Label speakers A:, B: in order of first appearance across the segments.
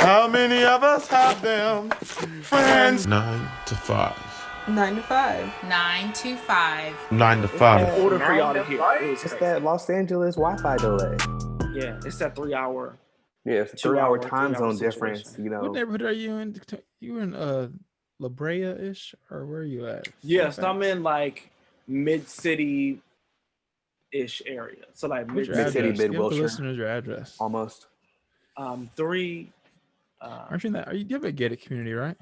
A: How many of us have them friends?
B: 9 to 5.
C: 9 to 5.
D: 9 to 5.
B: 9 to 5.
E: In order for y'all to hear, it was
F: It's
E: crazy.
F: that Los Angeles Wi-Fi delay.
E: Yeah, it's that 3 hour.
F: Yeah, it's a
E: 2
F: 3-hour
E: hour,
F: time
E: 3 hour
F: zone difference.
E: situation.
F: You know,
G: What neighborhood are you in? You in La Brea-ish, or where are you at?
E: Yes,
G: Fairfax?
E: I'm in like mid-city ish area. So like
G: What's your
F: Mid-city,
G: address? Give the
F: mid-Wilshire.
G: listeners your address.
F: almost.
E: 3
G: Aren't you in that? You have a gated community, right?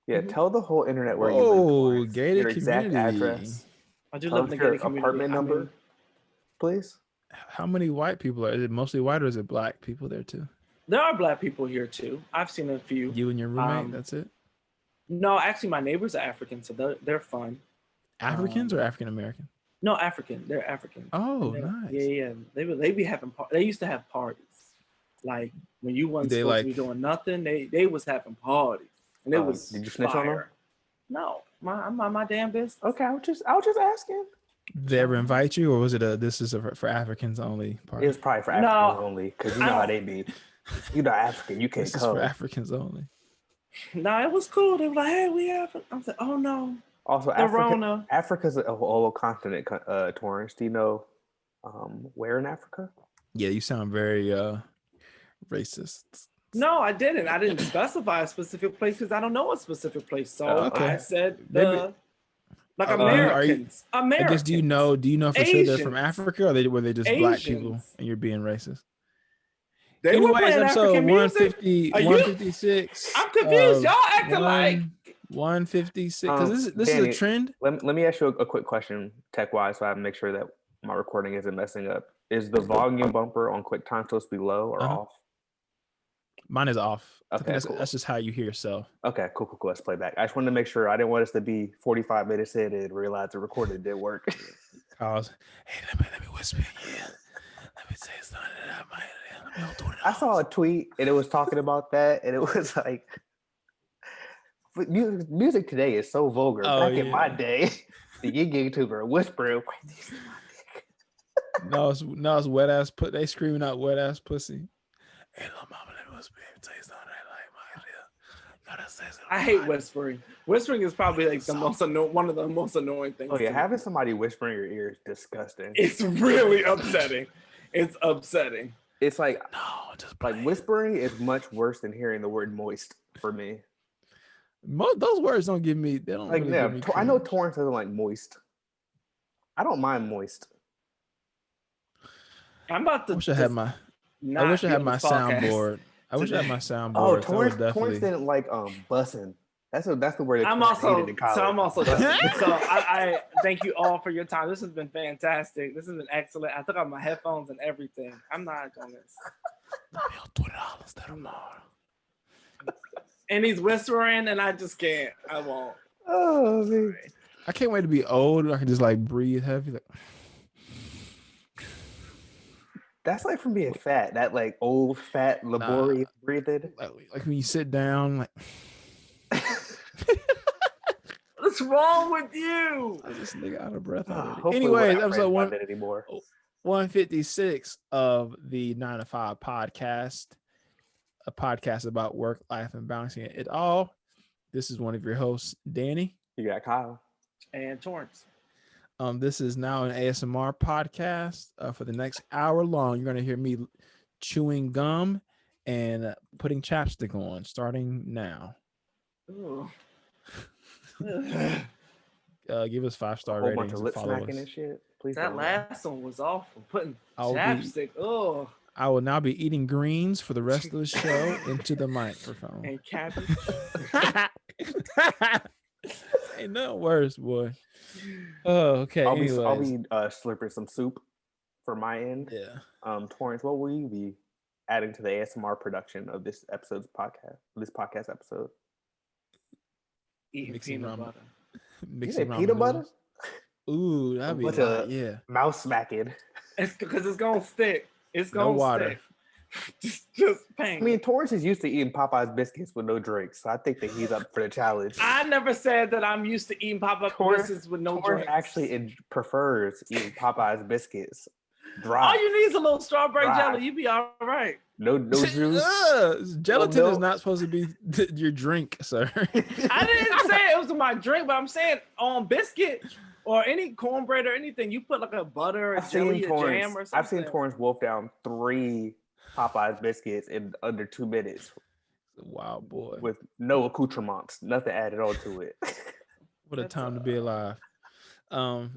F: Yeah,
E: Mhm.
F: tell the whole internet where you live.
G: Oh,
F: Torrance.
G: gated
F: Your exact
G: community.
F: address.
E: I do
F: Tell
E: live in
F: us
E: a
F: your
E: gated community.
F: apartment
E: I
F: number,
E: mean,
F: please.
G: How many white people are? Is it mostly white or is it black people there too?
E: there are black people here too. I've seen a few.
G: You and your roommate. That's it.
E: No, actually, my neighbors are African, so they're fun.
G: Africans or African American?
E: No, African. They're African.
G: Oh,
E: And
G: nice.
E: Yeah. They be having. They used to have parties. Like when you wasn't
G: They
E: supposed
G: like-
E: to be doing nothing, they was having parties, and it was.
F: Did you snitch on them?
E: fire. No, I'm not my damn business.
F: Okay, I was just asking.
G: Did they ever invite you, or was it this is for Africans only party?
F: It was probably for
E: No.
F: Africans only, because you know how they be. You know, African, you can't
G: This is for
F: come.
G: Africans only.
E: No, it was cool. They were like, "Hey, we have." I was like, "Oh no,
F: Also,
E: the Rona."
F: Africa's a whole continent. Torrance, do you know where in Africa?
G: Yeah, you sound very racist.
E: No, I didn't. I didn't specify a specific place because I don't know a specific place. So
G: Okay.
E: I said
G: Maybe-
E: like
G: are you-
E: Americans.
G: I guess do you know for sure they're from
E: Asians.
G: Africa, or were they just black people
E: Asians.
G: and you're being racist?
E: They were
G: Anyways,
E: playing
G: episode
E: African music.
G: 150,
E: Are you-
G: 156.
E: I'm confused.
G: of
E: Y'all acting like
G: 156. Because this
F: Danny,
G: is a trend.
F: Let me ask you a quick question, tech-wise, so I make sure that my recording isn't messing up. Is the volume bumper on QuickTime supposed to be low or
G: Uh-huh.
F: off?
G: Mine is off. I think
F: Okay, cool.
G: that's just how you hear yourself.
F: Okay, cool. Let's play back. I just wanted to make sure. I didn't want us to be 45 minutes in and realize the recording didn't work.
G: Cause, hey, let me whisper in your ear. Let me say something that I might. Let me do it.
F: I saw a tweet and it was talking about that, and it was like, but music today is so vulgar.
G: Oh,
F: Back in my
G: yeah.
F: day, the YouTuber whispering.
G: No, it's wet ass. They screaming out wet ass pussy. Hey, little mama, let me whisper. Say something I like, my gotta say something.
E: I hate whispering. Whispering is probably like one of the most annoying things.
F: Oh yeah,
E: to me.
F: having somebody whisper in your ear is disgusting.
E: It's really upsetting. It's upsetting.
F: It's like
G: No, just
F: like whispering is much worse than hearing the word moist for me.
G: Those words don't give me. They don't
F: Like
G: really
F: yeah,
G: give me
F: I know
G: cringe.
F: Torrance doesn't like moist. I don't mind moist.
E: I'm about to.
G: I wish I had my soundboard. I wish I had my soundboard.
F: Oh,
G: 'cause I would
F: Torrance didn't like bussin'. That's the word that
E: I'm
F: Torrance
E: also.
F: hated in college.
E: So I'm also. so I thank you all for your time. This has been fantastic. This has been excellent. I took out my headphones and everything. I'm not doing this.
G: $20 that I'm on.
E: And he's whispering, and I just can't. I won't.
F: Oh man.
G: I can't wait to be old. I can just like breathe heavy. Like,
F: That's like from being fat. That like old fat laborious breathing.
G: like when you sit down, like
E: What's wrong with you?
G: this nigga out of breath already.
F: Hopefully we're
G: Anyways,
F: not
G: episode
F: friends by then anymore.
G: 156 of the 9 to 5 podcast, a podcast about work, life, and balancing it all. This is one of your hosts, Danny.
F: You got Kyle.
E: And Torrance.
G: This is now an ASMR podcast. For the next hour long, you're going to hear me chewing gum and putting chapstick on, starting now.
E: Ooh.
G: Give us 5-star
F: A whole
G: ratings
F: bunch of
G: and
F: lip
G: follow
F: smacking
G: us.
F: and shit. Please
E: That
F: don't.
E: last one was awful. Putting
G: I'll be-
E: chapstick. Oh,
G: I will now be eating greens for the rest of the show into the microphone.
E: and cabbage.
G: Ain't nothing worse, boy. Oh, okay.
F: I'll be
G: Anyways.
F: slurping some soup for my end.
G: Yeah.
F: Torrance, what will you be adding to the ASMR production of this podcast episode?
E: Eating
G: Mixing
E: peanut
G: ramen.
E: butter.
F: You
G: Mixing
F: say
G: ramen
F: peanut butter?
G: noodles. Ooh, that'd be
F: bunch
G: hot,
F: of-
G: yeah.
F: Mouth smacking.
E: It's because it's gonna stick. It's
G: No
E: gonna
G: water.
E: stick. just bang.
F: I mean, Torrance is used to eating Popeye's biscuits with no drinks, so I think that he's up for the challenge.
E: I never said that I'm used to eating Pop-Up
F: Torrance-
E: biscuits with no
F: Torrance
E: drinks.
F: actually prefers eating Popeye's biscuits Dry.
E: All you need is a little strawberry
F: Dry.
E: jelly. You be all right.
F: No juice.
G: Gelatin
F: No
G: is
F: milk.
G: not supposed to be your drink, sir.
E: I didn't say it was my drink, but I'm saying on biscuit or any cornbread or anything, you put like a butter, a jelly, a jam, or something.
F: I've seen Torrance wolf down 3 Popeyes biscuits in under 2 minutes
G: Wow, boy.
F: with no accoutrements, nothing added on to it.
G: What a time to be alive.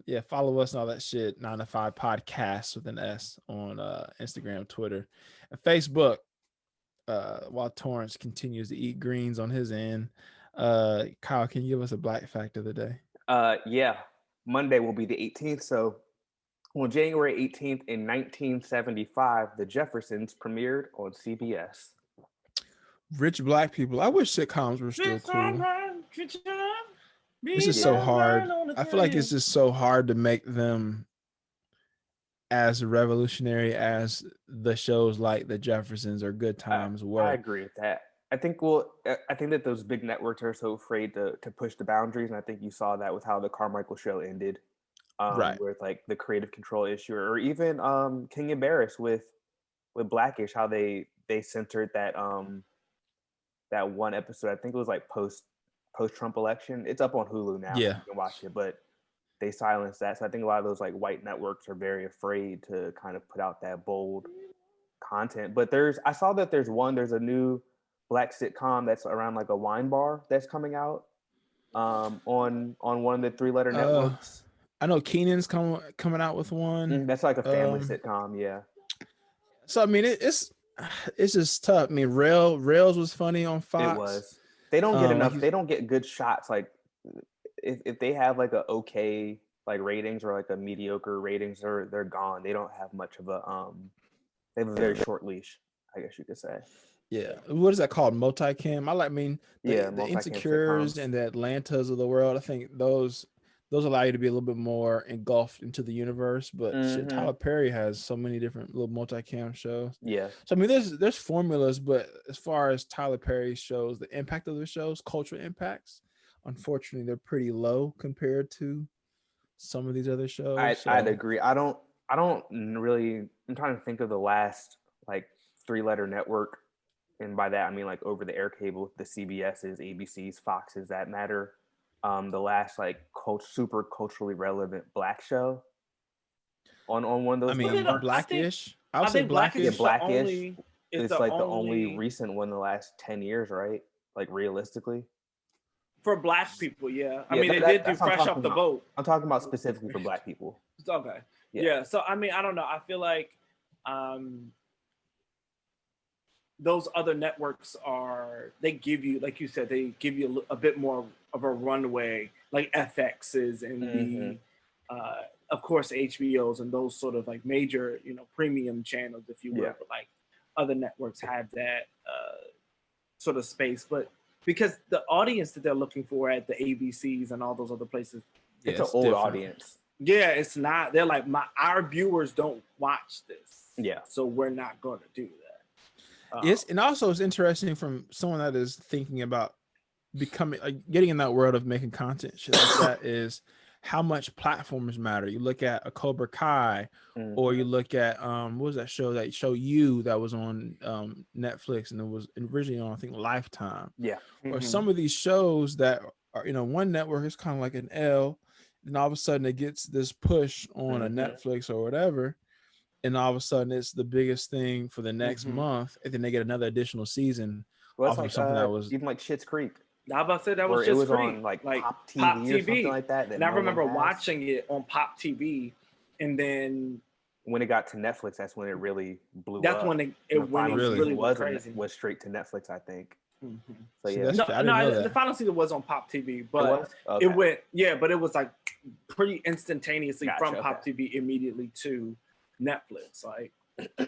G: Yeah, follow us and all that shit. 9 to 5 podcast with an S on Instagram, Twitter, and Facebook. While Torrance continues to eat greens on his end. Kyle, can you give us a black fact of the day?
F: Yeah. Monday will be the 18th. So on January 18th in 1975, The Jeffersons premiered on CBS.
G: Rich black people. I wish sitcoms were still cool. It's just so hard. I feel like it's just so hard to make them as revolutionary as the shows like The Jeffersons or Good Times were.
F: I agree with that. I think that those big networks are so afraid to push the boundaries, and I think you saw that with how the Carmichael show ended,
G: Right.
F: with like the creative control issue, or even King and Barris with Blackish, how they censored that that one episode. I think it was like post Trump election. It's up on Hulu now.
G: Yeah.
F: You can watch it, but they silenced that. So I think a lot of those like white networks are very afraid to kind of put out that bold content. But I saw that there's a new black sitcom that's around like a wine bar that's coming out on one of the 3-letter networks.
G: I know Keenan's coming out with one.
F: That's like a family sitcom, yeah.
G: So I mean, it's just tough. I mean, Rails was funny on Fox.
F: It was. They don't get enough.
G: like
F: They don't get good shots. Like if they have like a okay like ratings or like a mediocre ratings, they're gone. They don't have much of a They have a very short leash, I guess you could say.
G: Yeah, what is that called? Multicam. The
F: multicam
G: Insecures
F: sitcoms.
G: and the Atlantas of the world. I think those allow you to be a little bit more engulfed into the universe. But shit, Tyler Perry has so many different little multicam shows.
F: Yeah.
G: So I mean, there's formulas, but as far as Tyler Perry shows, the impact of the shows, cultural impacts, unfortunately, they're pretty low compared to some of these other shows.
F: I'd agree. I don't really. I'm trying to think of the last like 3-letter network. And by that, I mean like over the air cable, the CBS's, ABC's, Fox's, that matter. The last like super culturally relevant black show on one of those.
G: I mean,
F: networks.
G: Blackish. I
E: think
G: Blackish.
F: Yeah, Blackish.
E: It's
F: like the only recent one in the last 10 years, right? Like realistically.
E: For black people, yeah. I
F: Yeah,
E: mean, they did do Fresh Off the Boat.
F: I'm talking about specifically for black people.
E: It's okay.
F: Yeah.
E: Yeah. So I mean, I don't know. I feel like those other networks they give you, like you said, they give you a bit more of a runway, like FX's and the of course HBO's and those sort of like major, premium channels, if you will.
F: Yeah.
E: But like other networks have that sort of space, but because the audience that they're looking for at the ABCs and all those other places,
F: It's an old
G: different.
F: audience.
E: yeah, it's not. They're like, our viewers don't watch this.
F: Yeah.
E: So we're not going to do that.
G: And also it's interesting from someone that is thinking about becoming, getting in that world of making content, shit like that, is how much platforms matter. You look at a Cobra Kai, or you look at what was that show that was on Netflix, and it was originally on, I think, Lifetime.
F: Yeah.
G: Or some of these shows that are, one network is kind of like an L, and all of a sudden it gets this push on a Netflix or whatever, and all of a sudden it's the biggest thing for the next month, and then they get another additional season.
F: Well,
G: off
F: it's
G: of
F: like
G: something that was
F: even like Schitt's Creek.
E: I was about to say that was
F: Or
E: just
F: it was
E: free.
F: on like Pop TV or something like that.
E: And I
F: no
E: remember
F: one has.
E: watching it on Pop TV, and then
F: when it got to Netflix, that's when it really blew up.
E: that's when it went really
F: was
E: crazy.
F: was straight to Netflix, I think.
E: Mm-hmm.
F: So
G: See,
F: yeah,
G: I didn't know that.
E: The final season was on Pop TV, but
F: it was? Okay.
E: it went, but it was like pretty instantaneously
F: Gotcha,
E: from Pop TV immediately to Netflix. Like,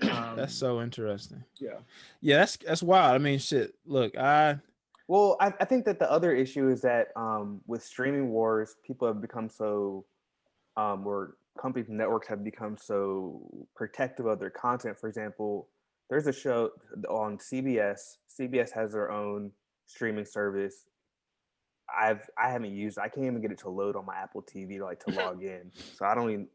G: that's so interesting.
F: Yeah,
G: that's wild. I mean, shit. Look, I
F: think that the other issue is that with streaming wars, people have become so, or companies and networks have become so protective of their content. For example, there's a show on CBS. CBS has their own streaming service. I haven't used it. I can't even get it to load on my Apple TV to log in. So I don't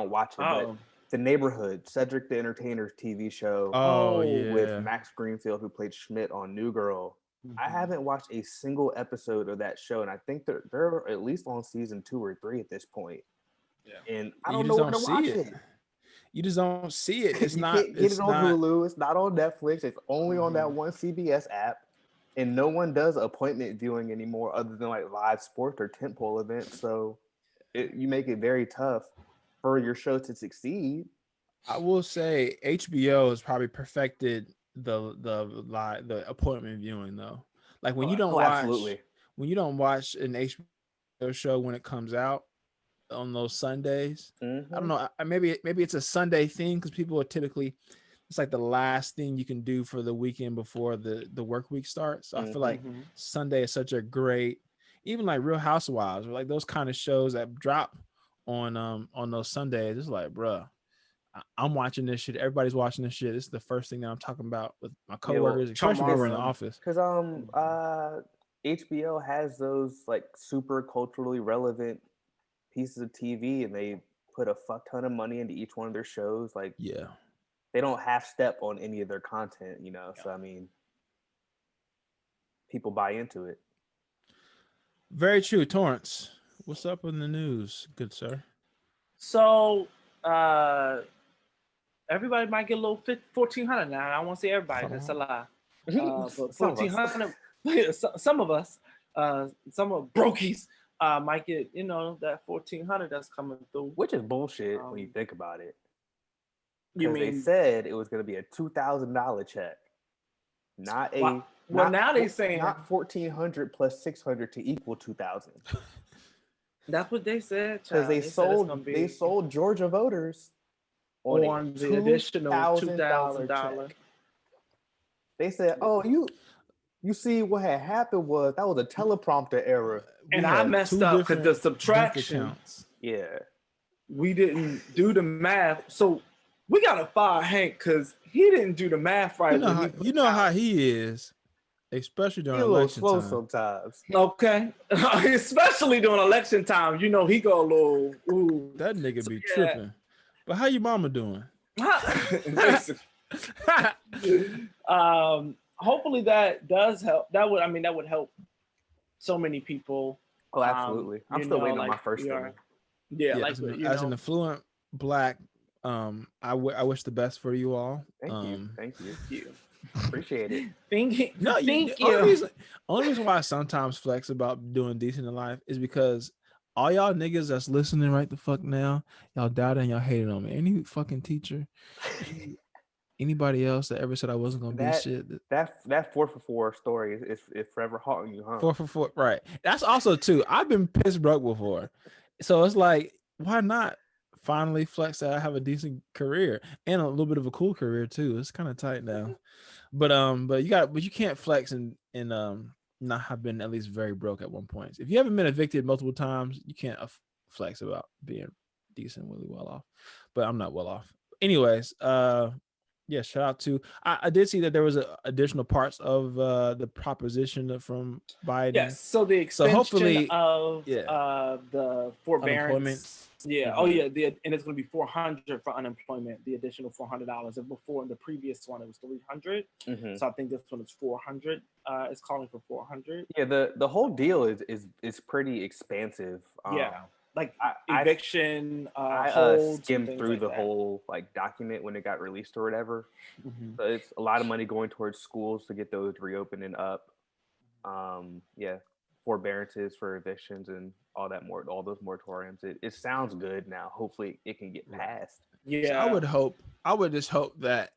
F: watch it. But The Neighborhood, Cedric the Entertainer's TV show
G: Oh,
E: Oh,
G: yeah.
F: with Max Greenfield, who played Schmidt on New Girl. I haven't watched a single episode of that show, and I think they're at least on season 2 or 3 at this point.
E: Yeah.
F: And I
G: You
F: don't
G: just
F: know where
G: don't
F: to
G: see
F: watch
G: it.
F: it.
G: You just don't see it. It's
F: You
G: not.
F: can't get
G: It's
F: it on
G: not.
F: Hulu. It's not on Netflix. It's only on that one CBS app. And no one does appointment viewing anymore other than like live sports or tentpole events. So you make it very tough for your show to succeed.
G: I will say HBO has probably perfected the appointment viewing though. Like when you don't watch
F: Absolutely.
G: when you don't watch an HBO show when it comes out on those Sundays.
F: Mhm.
G: I don't know. Maybe it's a Sunday thing because people are typically it's like the last thing you can do for the weekend before the work week starts. So I feel like Sunday is such a great, even like Real Housewives or like those kind of shows that drop on those Sundays. It's like, bruh, I'm watching this shit. Everybody's watching this shit. This is the first thing that I'm talking about with my coworkers, especially people in the office.
F: Because HBO has those like super culturally relevant pieces of TV, and they put a fuck ton of money into each one of their shows. Like,
G: yeah,
F: they don't half step on any of their content, you know. So I mean, people buy into it.
G: Very true. Torrance, what's up in the news, good sir?
E: So everybody might get a little $1,400 now. I don't want to say everybody. That's a lie. But $1,400. Some of us, some of brokies, might get that $1,400 that's coming through.
F: Which is bullshit when you think about it.
E: You
F: Because
E: mean
F: they said it was going to be a $2,000 check, not a.
E: Well, now they saying
F: not 1,400 plus 600 to equal 2,000.
E: That's what they said.
F: Because they sold Georgia voters on
E: the additional $2,000.
F: They said, "Oh, you see what had happened was that was a teleprompter error,
E: and I messed up because the subtraction.
F: Yeah,
E: we didn't do the math, so we gotta fire Hank because he didn't do the math right.
G: You know how he is, especially during election
F: slow
G: time.
F: Sometimes.
E: Okay, especially during election time. You know he go a little. Ooh,
G: that nigga be tripping. But how your mama doing?
E: Hopefully that does help. That would help so many people.
F: Oh, absolutely. I'm still waiting on my first one.
E: Yeah,
G: like as an affluent Black, I wish the best for you all.
F: Thank you. Appreciate it.
E: Thank you.
G: Only reason why I sometimes flex about doing decent in life is because all y'all niggas that's listening right the fuck now, y'all doubted and y'all hated on me. Any fucking teacher, anybody else that ever said I wasn't gonna be shit.
F: That 4 for 4 story is forever haunting you, huh?
G: 4 for 4, right? That's also too. I've been pissed broke before, so it's like, why not finally flex that I have a decent career and a little bit of a cool career too? It's kind of tight now, but you can't flex and not have been at least very broke at one point. If you haven't been evicted multiple times, you can't flex about being decent, really well off. But I'm not well off. Anyways, yeah, shout out to I did see that there was additional parts of the proposition from Biden.
E: Yes, so the extension of the forbearance. Yeah. Oh yeah. And it's going to be $400 for unemployment. The additional $400. And before in the previous one it was $300. So I think this one is $400. It's calling for $400.
F: Yeah. The whole deal is pretty expansive.
E: Yeah. Like eviction.
F: I skimmed through the whole like document when it got released or whatever. So it's a lot of money going towards schools to get those reopened and up. Yeah. Forbearances for evictions and all those moratoriums. It sounds good now. Hopefully it can get passed.
E: Yeah,
G: so I would just hope that,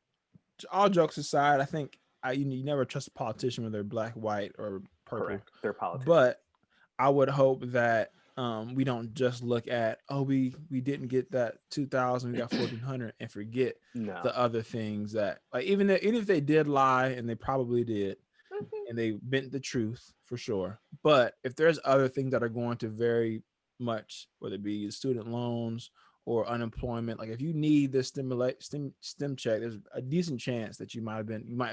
G: all jokes aside, I think you never trust a politician whether they're Black, white, or purple.
F: Correct. They're politics.
G: But I would hope that we don't just look at, we didn't get that 2,000, we got 1,400, and forget the other things that, like, even if they did lie, and they probably did, and they bent the truth for sure. But if there's other things that are going to very much, whether it be student loans or unemployment, like if you need the stim check, there's a decent chance that you might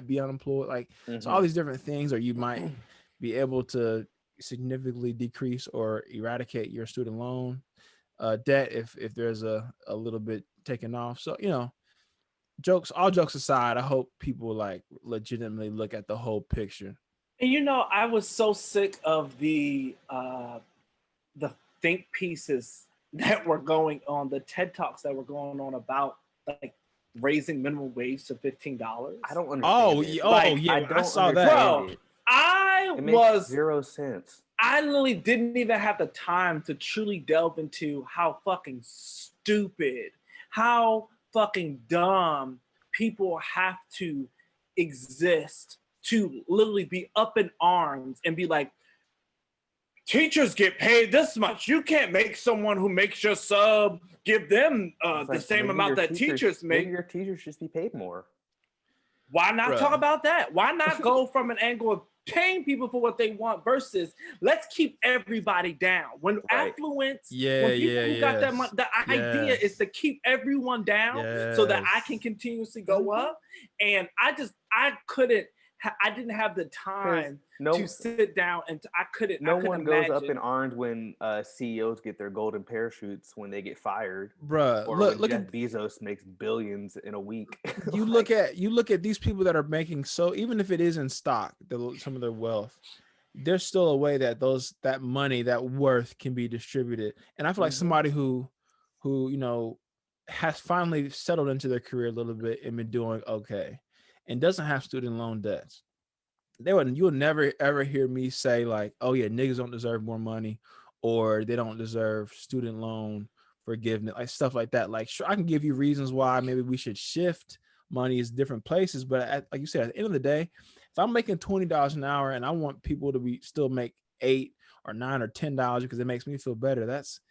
G: be unemployed. Like, so all these different things, or you might be able to significantly decrease or eradicate your student loan debt if there's a little bit taking off. So, all jokes aside, I hope people like legitimately look at the whole picture.
E: And I was so sick of the think pieces that were going on, the TED Talks that were going on about like raising minimum wage to $15.
F: I don't understand.
G: I saw that.
E: Bro,
F: It makes 0 sense.
E: I literally didn't even have the time to truly delve into how fucking stupid, how fucking dumb people have to exist to literally be up in arms and be like, teachers get paid this much. You can't make someone who makes your sub give them the same amount that teachers make.
F: Maybe your teachers should be paid more.
E: Why not talk about that? Why not go from an angle of paying people for what they want versus let's keep everybody down? When affluence, when people who got that money, the idea is to keep everyone down so that I can continuously go up. And I didn't have the time to sit down and I couldn't.
F: No one goes up in arms when CEOs get their golden parachutes when they get fired,
G: bruh.
F: Or
G: look
F: when Jeff
G: at
F: Bezos makes billions in a week.
G: You look at these people that are making, so even if it is in stock, some of their wealth, there's still a way that that money, that worth can be distributed. And I feel like somebody who has finally settled into their career a little bit and been doing okay and doesn't have student loan debts, you'll never ever hear me say like, oh yeah, niggas don't deserve more money or they don't deserve student loan forgiveness, like stuff like that. Like, sure, I can give you reasons why maybe we should shift money to different places, but like you said, at the end of the day, if I'm making $20 an hour and I want people to still make $8 or $9 or $10 because it makes me feel better, that's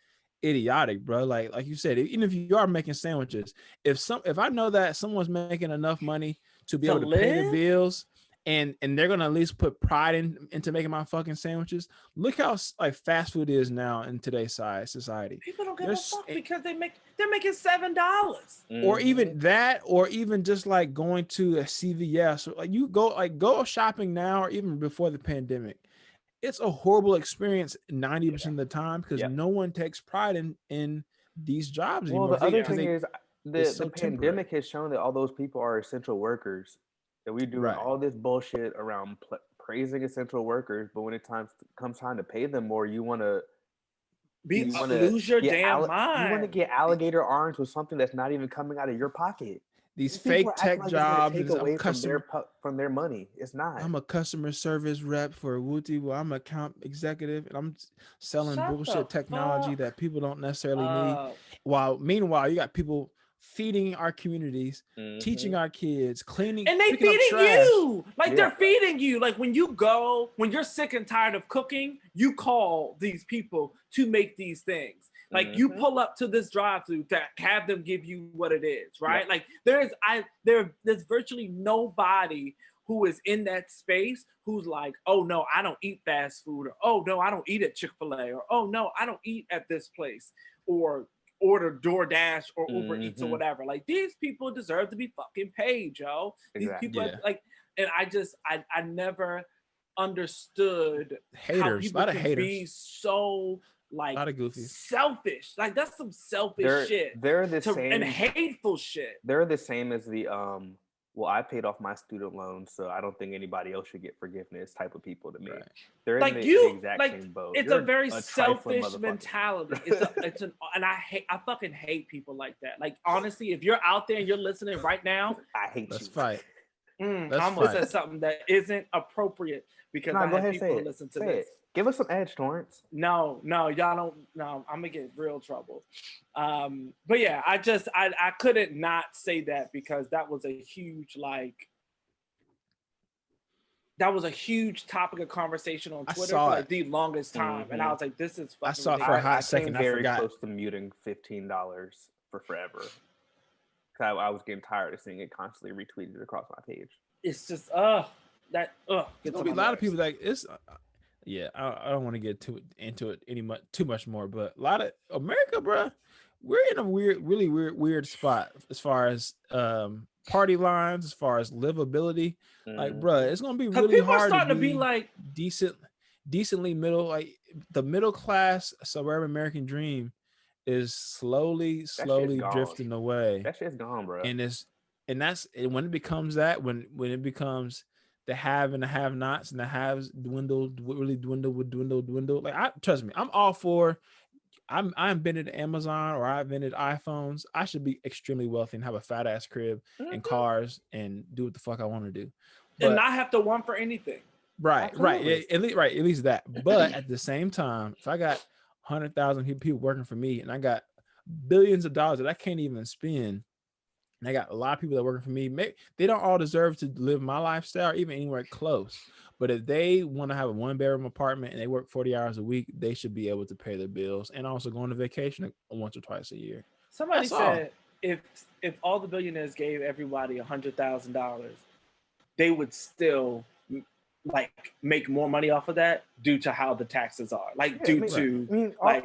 G: idiotic, bro. Like you said, even if you are making sandwiches, if I know that someone's making enough money to be able to pay the bills and they're gonna at least put pride into making my fucking sandwiches. Look how like fast food is now in today's society.
E: People don't give a fuck because they're making $7.
G: Or even that, or even just like going to a CVS, or like you go shopping now, or even before the pandemic. It's a horrible experience 90% of the time because no one takes pride in these jobs anymore.
F: Well, the other thing is the pandemic has shown that all those people are essential workers. That we do all this bullshit around praising essential workers, but when it comes time to pay them more, you want to
E: lose your damn mind.
F: You want to get alligator arms with something that's not even coming out of your pocket.
G: These fake tech jobs
F: take away from their money. It's not.
G: I'm a customer service rep for Wooty. Well, I'm an account executive and I'm selling bullshit technology that people don't necessarily need. Meanwhile, you got people feeding our communities, teaching our kids, cleaning,
E: and they feeding you. They're feeding you. Like when you're sick and tired of cooking, you call these people to make these things. Like you pull up to this drive-thru to have them give you what it is, right? Like there's virtually nobody who is in that space who's like, oh no, I don't eat fast food, or oh no, I don't eat at Chick-fil-A, or oh no, I don't eat at this place, or order DoorDash or Uber Eats or whatever. Like these people deserve to be fucking paid, yo. These people and I never understood how people can be so like selfish. Like that's some selfish shit.
F: They're the same
E: and hateful shit.
F: They're the same as the well, I paid off my student loans, so I don't think anybody else should get forgiveness type of people to me. Right. They're
E: like
F: in the exact same boat.
E: It's a very selfish mentality. And I fucking hate people like that. Like honestly, if you're out there and you're listening right now,
F: I hate
G: Let's
F: you.
G: Fight.
E: I'm gonna say something that isn't appropriate because I have people listen to this.
F: Give us some edge, Torrance.
E: No, y'all don't. No, I'm gonna get in real trouble. But yeah, I couldn't not say that because that was a huge topic of conversation on Twitter for like the longest time, and I was like, "This is." Fucking
G: I saw it for a hot second.
F: Very close to muting $15 for forever. I was getting tired of seeing it constantly retweeted across my page.
E: It's just
G: There's gonna be a lot of people that it's. Yeah, I don't want to get into it too much more, but a lot of America, bro, we're in a really weird spot as far as party lines, as far as livability. Like, bro, it's gonna be really hard
E: to be like
G: decently middle, like the middle class suburban American dream is slowly
F: gone.
G: drifting away.
F: That shit's gone, bro.
G: And when it becomes that, when it becomes the have and the have nots, and the haves dwindle. Like, trust me, I'm all for. I invented Amazon, or I invented iPhones. I should be extremely wealthy and have a fat ass crib and cars and do what the fuck I want to do, but
E: and not have to want for anything.
G: right,
F: Absolutely.
G: at least that. But at the same time, if I got 100,000 people working for me, and I got billions of dollars that I can't even spend, and I got a lot of people that are working for me, they don't all deserve to live my lifestyle or even anywhere close. But if they want to have a 1-bedroom apartment and they work 40 hours a week, they should be able to pay their bills and also go on a vacation once or twice a year.
E: Somebody
G: That's all.
E: said if all the billionaires gave everybody $100,000, they would still like make more money off of that due to how the taxes are. Like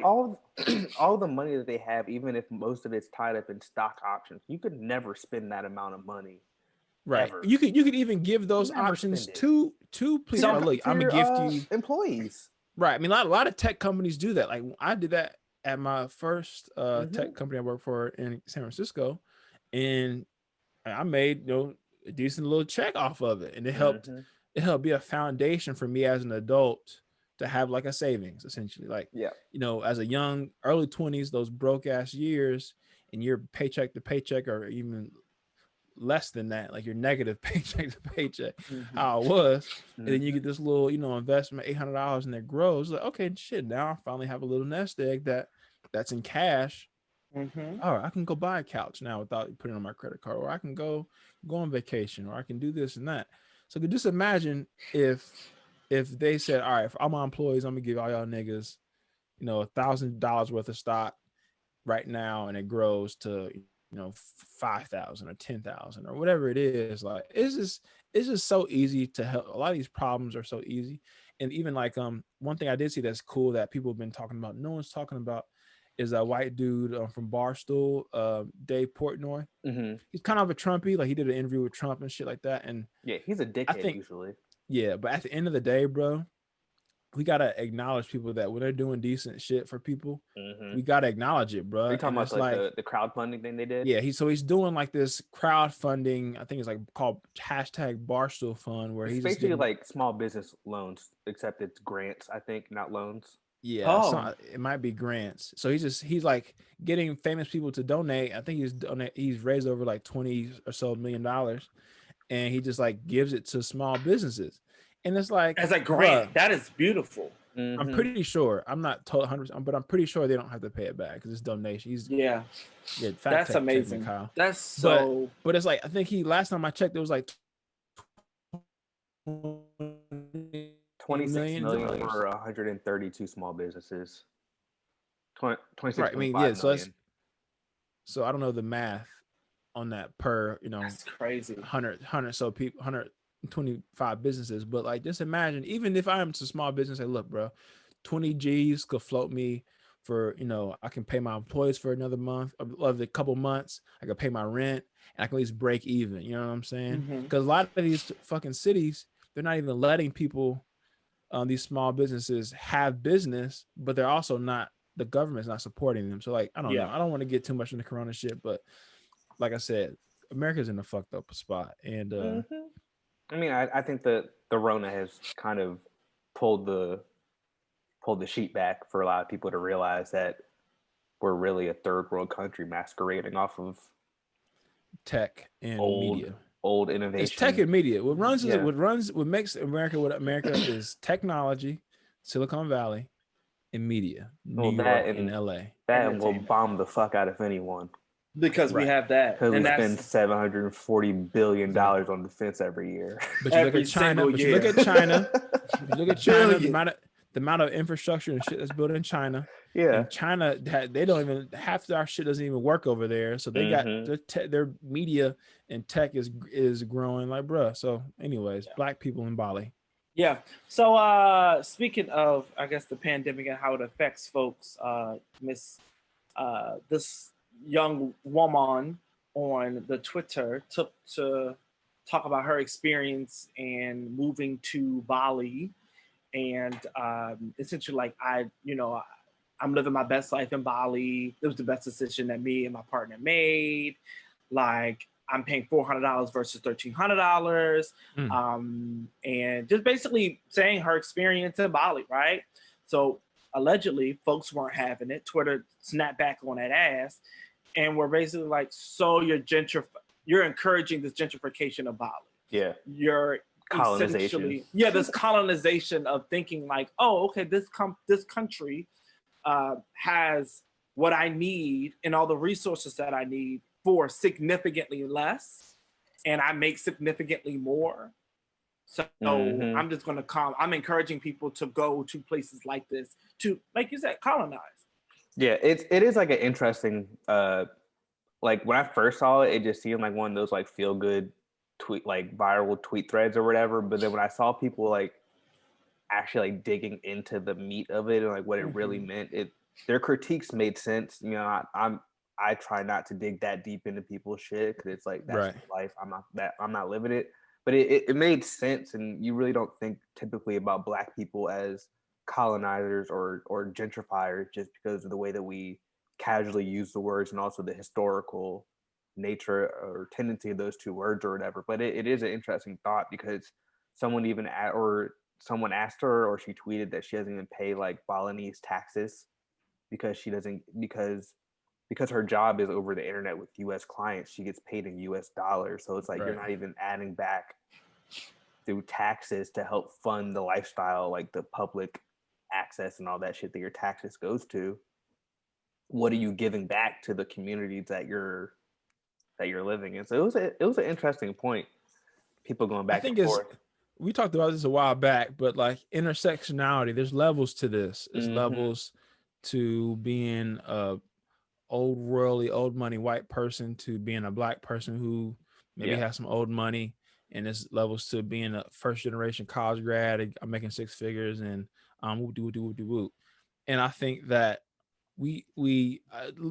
F: all the money that they have, even if most of it's tied up in stock options, you could never spend that amount of money.
G: Right.
F: Ever.
G: You could even give those options to please. Look, I'm gonna gift you
F: employees.
G: Right. I mean, a lot of tech companies do that. Like, I did that at my first tech company I worked for in San Francisco, and I made a decent little check off of it, and it helped. It helped be a foundation for me as an adult to have like a savings, essentially. Like, as a young early 20s, those broke ass years, and you're paycheck to paycheck, or even less than that, like your negative paycheck to paycheck, how it was, and then you get this little investment, $800, and it grows. Like, okay, shit, now I finally have a little nest egg that's in cash. Oh, I can go buy a couch now without putting it on my credit card, or I can go on vacation, or I can do this and that. So you could just imagine if they said, all right, for all my employees, I'm gonna give all y'all niggas $1,000 worth of stock right now, and it grows to 5,000 or 10,000 or whatever it is. Like, it's just so easy to help. A lot of these problems are so easy. And even like one thing I did see that's cool that people have been talking about, no one's talking about, is a white dude from Barstool, Dave Portnoy. He's kind of a Trumpy. Like, he did an interview with Trump and shit like that. And
F: yeah, he's a dickhead usually. Yeah,
G: but at the end of the day, bro, we gotta acknowledge people that when they're doing decent shit for people, we gotta acknowledge it, bro.
F: Are you talking about like the crowdfunding thing they did?
G: Yeah, he's doing like this crowdfunding. I think it's like called #Barstool Fund, where he's
F: basically like small business loans, except it's grants. I think, not loans.
G: Yeah, it might be grants. So he's like getting famous people to donate. I think he's raised over like $20 or so million, and he just like gives it to small businesses. And it's like,
E: as a grant, that is beautiful.
G: I'm pretty sure, I'm not told 100%, but I'm pretty sure they don't have to pay it back because it's donation.
E: That's amazing. Kyle. That's so.
G: But it's like, I think last time I checked, it was like
F: 26 million for 132 small businesses. 26
G: right. I mean, yeah. So I don't know the math on that per
E: That's crazy.
G: 100 so people, 125 businesses, but like, just imagine, even if I'm a small business, say, look, bro, 20 G's could float me for I can pay my employees for another month, of a couple months. I can pay my rent, and I can at least break even. You know what I'm saying? Because a lot of these fucking cities, they're not even letting people, these small businesses, have business, but they're also not. The government's not supporting them. So like, I don't know. I don't want to get too much into Corona shit, but like I said, America's in a fucked up spot, and
F: I mean, I think the Rona has kind of pulled the sheet back for a lot of people to realize that we're really a third world country masquerading off of
G: tech and media.
F: Old innovation.
G: It's tech and media. What makes America what America is technology, Silicon Valley, and media. New York and LA.
F: That will bomb the fuck out of anyone.
E: Because we have that.
F: Because we spend $740 billion on defense every year.
G: But you look at China. You look at China. The amount of infrastructure and shit that's built in China.
F: Yeah.
G: And China, they don't even, half of our shit doesn't even work over there. So they got their media and tech is growing like, bruh. So anyways, Black people in Bali.
E: Yeah. So speaking of, I guess, the pandemic and how it affects folks, this young woman on the Twitter took to talk about her experience and moving to Bali, and essentially, like, I I'm living my best life in Bali. It was the best decision that me and my partner made. Like, I'm paying $400 versus $1,300. And just basically saying her experience in Bali, right? So allegedly, folks weren't having it. Twitter snapped back on that ass. And we're basically like, so you're encouraging this gentrification of Bali.
F: Yeah.
E: You're
F: Colonization.
E: this colonization of thinking like, oh, okay, this country has what I need and all the resources that I need for significantly less, and I make significantly more. So I'm just going to I'm encouraging people to go to places like this to, like you said, colonize.
F: Yeah, it is like an interesting, like when I first saw it, it just seemed like one of those like feel good tweet, like viral tweet threads or whatever. But then when I saw people like actually like digging into the meat of it and like what it really meant, their critiques made sense. You know, I try not to dig that deep into people's shit because it's like, that's life. I'm not living it. But it made sense, and you really don't think typically about Black people as colonizers or gentrifiers just because of the way that we casually use the words and also the historical nature or tendency of those two words or whatever. But it is an interesting thought because someone asked her, or she tweeted that she doesn't even pay like Balinese taxes because her job is over the internet with US clients. She gets paid in US dollars. So it's like, you're not even adding back through taxes to help fund the lifestyle, like the public access and all that shit that your taxes goes to. What are you giving back to the communities that you're living in? So it was an interesting point. People going back and forth.
G: We talked about this a while back, but like intersectionality, there's levels to this. There's levels to being a old worldly, old money white person to being a Black person who maybe has some old money, and there's levels to being a first generation college grad. I'm making six figures and whoop. And I think that we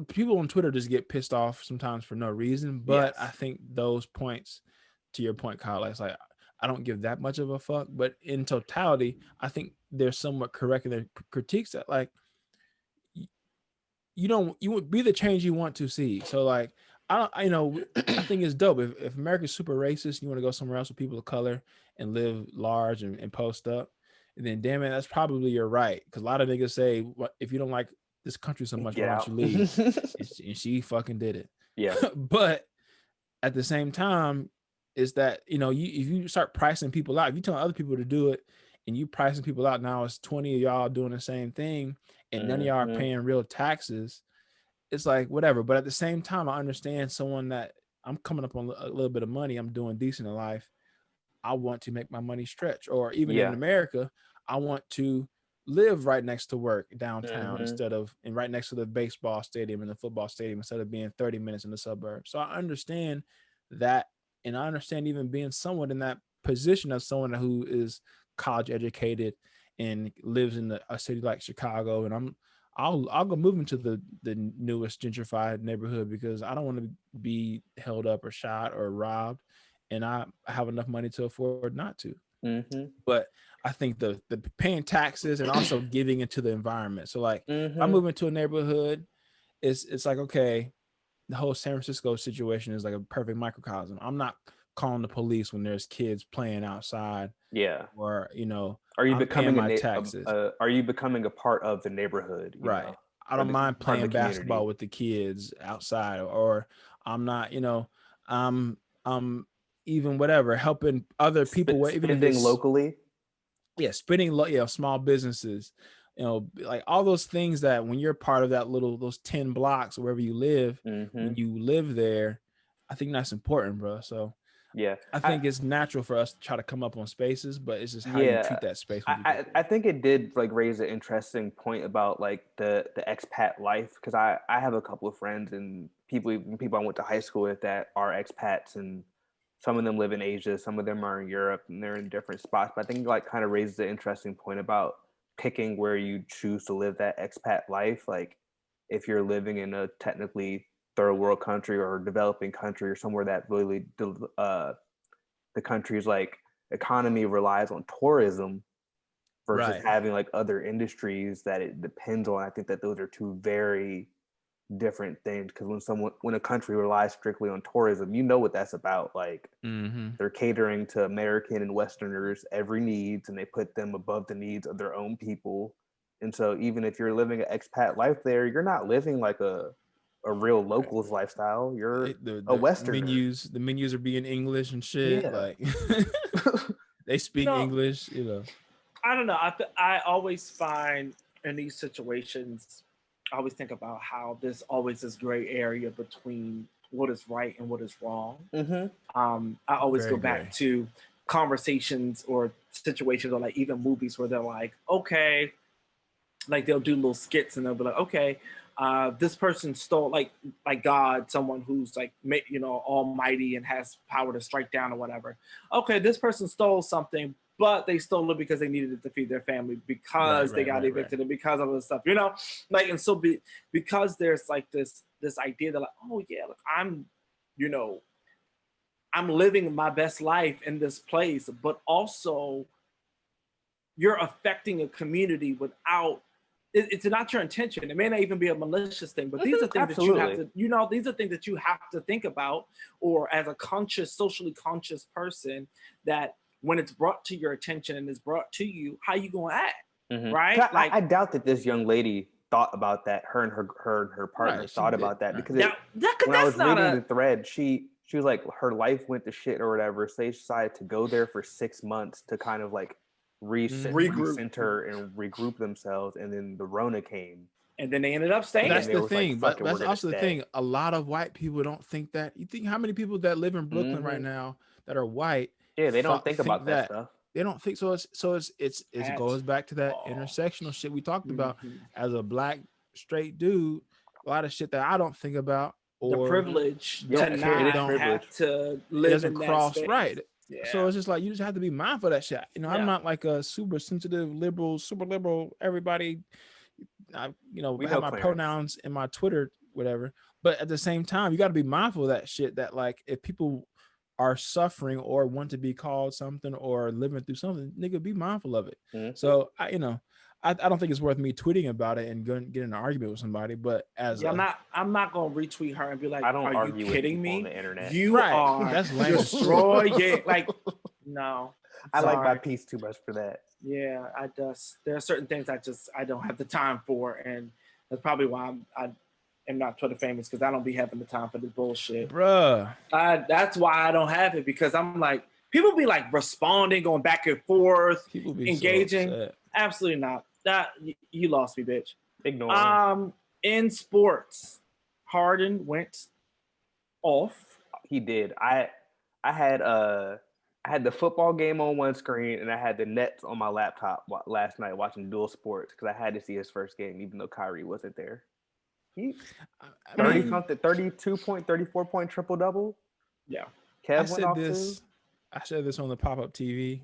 G: people on Twitter just get pissed off sometimes for no reason. But I think those points, to your point, Kyle, it's like, I don't give that much of a fuck. But in totality, I think they're somewhat correct in their critiques that like, you would be the change you want to see. So like, I think it's dope. If America's super racist, you want to go somewhere else with people of color and live large and post up, and then damn it, that's probably your right. Because a lot of niggas say, if you don't like this country so much, why don't you leave? And she fucking did it.
F: Yeah.
G: But at the same time, is that, if you start pricing people out, if you tell other people to do it and you pricing people out, now it's 20 of y'all doing the same thing and none of y'all are paying real taxes. It's like, whatever. But at the same time, I understand someone that I'm coming up on a little bit of money, I'm doing decent in life, I want to make my money stretch. Or even in America, I want to live right next to work downtown and right next to the baseball stadium and the football stadium instead of being 30 minutes in the suburbs. So I understand that. And I understand even being somewhat in that position of someone who is college educated and lives in a city like Chicago. And I'll go move into the newest gentrified neighborhood because I don't want to be held up or shot or robbed. And I have enough money to afford not to. But I think the paying taxes and also giving into the environment. So like, if I move into a neighborhood, it's like, okay, the whole San Francisco situation is like a perfect microcosm. I'm not calling the police when there's kids playing outside.
F: Yeah.
G: Or,
F: are you
G: I'm
F: becoming
G: my taxes?
F: Are you becoming a part of the neighborhood?
G: Right.
F: Know,
G: I don't mind playing basketball with the kids outside, or I'm not, I'm even whatever, helping other people, even if it's
F: locally.
G: Yeah, spending small businesses, like all those things that when you're part of those 10 blocks or wherever you live, when you live there, I think that's important, bro. So
F: yeah,
G: I think it's natural for us to try to come up on spaces, but it's just how you treat that space.
F: I think it did like raise an interesting point about like the expat life, because I have a couple of friends and people I went to high school with that are expats, and some of them live in Asia, some of them are in Europe, and they're in different spots. But I think like kind of raises an interesting point about picking where you choose to live that expat life. Like if you're living in a technically third world country or developing country or somewhere that really the country's like economy relies on tourism, versus
G: Right.
F: having like other industries that it depends on. I think that those are two very different things, because when a country relies strictly on tourism, you know what that's about. Like they're catering to American and Westerners every needs, and they put them above the needs of their own people. And so even if you're living an expat life there, you're not living like a real locals lifestyle. You're a Westerner.
G: The menus are being English and shit.
F: Yeah.
G: Like they speak
E: No.
G: English,
E: I don't know. I always find in these situations, I always think about how there's always this gray area between what is right and what is wrong. I always
G: Very
E: go back
G: gray.
E: to conversations or situations or like even movies where they're like, okay, like they'll do little skits and they'll be like, okay, this person stole like God, someone who's like almighty and has power to strike down or whatever. Okay, this person stole something, but they stole it because they needed it to feed their family because they got evicted and because of this stuff, like, and so because there's like this idea that like, oh yeah, look, I'm living my best life in this place, but also you're affecting a community without. It's not your intention. It may not even be a malicious thing, but these are things that you have to, these are things that you have to think about, or as a socially conscious person, that when it's brought to your attention and it's brought to you, how you gonna act, right?
F: I doubt that this young lady thought about that. Her and her partner thought about that, because when I was reading the thread, she was like, her life went to shit or whatever, so they decided to go there for 6 months to kind of like recenter and regroup themselves, and then the Rona came,
E: and then they ended up staying.
G: That's the thing, but that's also the thing. A lot of white people don't think that. You think how many people that live in Brooklyn right now that are white?
F: Yeah, they don't think about that stuff.
G: They don't think so. It goes back to that intersectional shit we talked about. As a black straight dude, a lot of shit that I don't think about, or
E: the privilege to not have to live in that space.
G: Right. Yeah. So it's just like you just have to be mindful of that shit. I'm not like a super sensitive super liberal. Everybody, have my pronouns in my Twitter, whatever. But at the same time, you got to be mindful of that shit. That like if people are suffering or want to be called something or living through something, nigga, be mindful of it. So I don't think it's worth me tweeting about it and get in an argument with somebody. But I'm
E: not gonna retweet her and be like,
F: I don't
E: are you kidding me?
F: On the internet.
E: You are
G: that's
E: destroying. Like, no,
F: I like my piece too much for that.
E: Yeah, there are certain things I don't have the time for, and that's probably why I am not Twitter famous, because I don't be having the time for this bullshit,
G: bruh.
E: That's why I don't have it, because I'm like, people be like responding, going back and forth,
G: people be
E: engaging.
G: So
E: absolutely not. That you lost me, bitch.
F: Ignore.
E: In sports, Harden went off.
F: He did. I had the football game on one screen, and I had the Nets on my laptop last night watching dual sports, because I had to see his first game, even though Kyrie wasn't there. He 32 point, 34 point triple double.
E: Yeah.
F: Kev
G: I said this on the pop-up TV.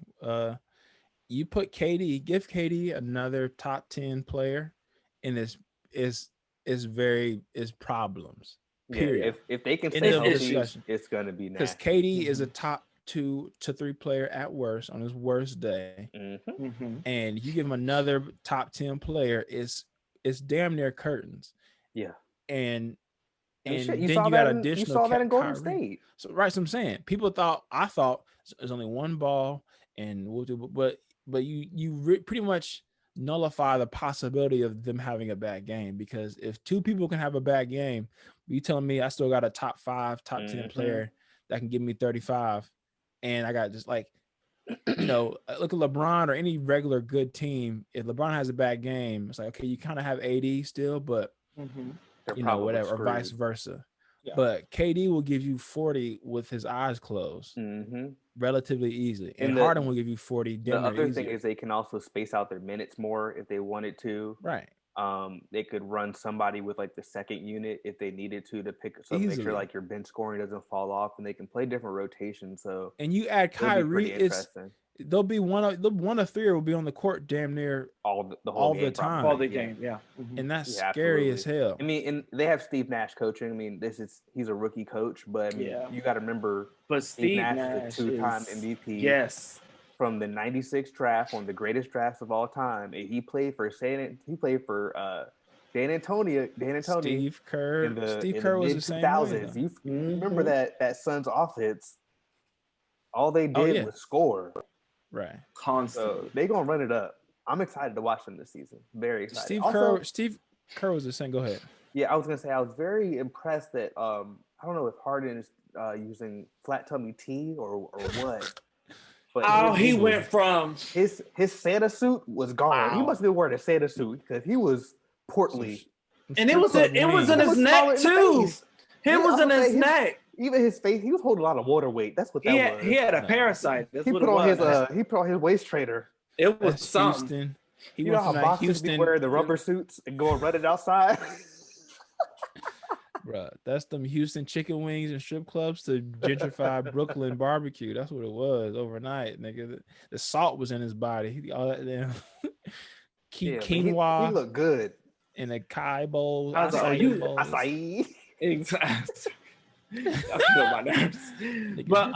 G: You put KD, give KD another top 10 player, and is problems. Period.
F: Yeah, if they can stay healthy, it's gonna be nasty.
G: Because KD is a top 2 to 3 player at worst on his worst day, and you give him another top 10 player, it's damn near curtains.
F: Yeah,
G: and then
F: you saw that in Golden State.
G: So right, so I'm saying I thought there's only one ball, and we'll do, but you pretty much nullify the possibility of them having a bad game, because if two people can have a bad game, you telling me I still got a top 5, top 10 player that can give me 35, and I got just like, look at LeBron or any regular good team. If LeBron has a bad game, it's like, okay, you kind of have AD still, but whatever, screwed. Or vice versa. Yeah. But KD will give you 40 with his eyes closed, relatively easily, and Harden will give you 40.
F: The other thing is they can also space out their minutes more if they wanted to.
G: Right.
F: They could run somebody with like the second unit if they needed to pick, so make sure like your bench scoring doesn't fall off, and they can play different rotations. So
G: and you add Kyrie, they'll be one of 3 will be on the court damn near
F: all the time,
E: all the game, yeah.
G: And that's scary as hell.
F: I mean, and they have Steve Nash coaching. I mean, he's a rookie coach, but I mean, you got to remember,
E: but Steve Nash
F: is a 2-time MVP.
E: Yes,
F: from the '96 draft, one of the greatest drafts of all time. And he played for Dan Antonio
G: Steve Kerr.
F: in the
G: Steve Kerr was the same way.
F: mid-2000s. You remember that Suns offense? All they did was score.
G: Right.
E: Constantly.
F: So they gonna run it up. I'm excited to watch them this season. Very excited.
G: Steve Kerr was the same. Go ahead.
F: Yeah, I was gonna say I was very impressed that I don't know if Harden is using flat tummy tea or what. But
E: he went from
F: his Santa suit was gone.
E: Wow.
F: He must have been wearing a Santa suit because he was portly.
E: And it was in his neck too. It was in his neck.
F: Even his face, he was holding a lot of water weight. That's what that was.
E: He had a parasite. That's
F: he
E: what
F: put on
E: was.
F: He put on his waist trainer.
E: It was
G: That's
E: something.
G: Houston.
F: You know how boxers be wearing the rubber suits and going run it outside?
G: Bruh, that's them Houston chicken wings and strip clubs to gentrify Brooklyn barbecue. That's what it was overnight, nigga. The salt was in his body. All that damn quinoa.
F: He looked good.
G: In a Kai bowl.
F: Acai.
E: Exactly. I feel my nerves. But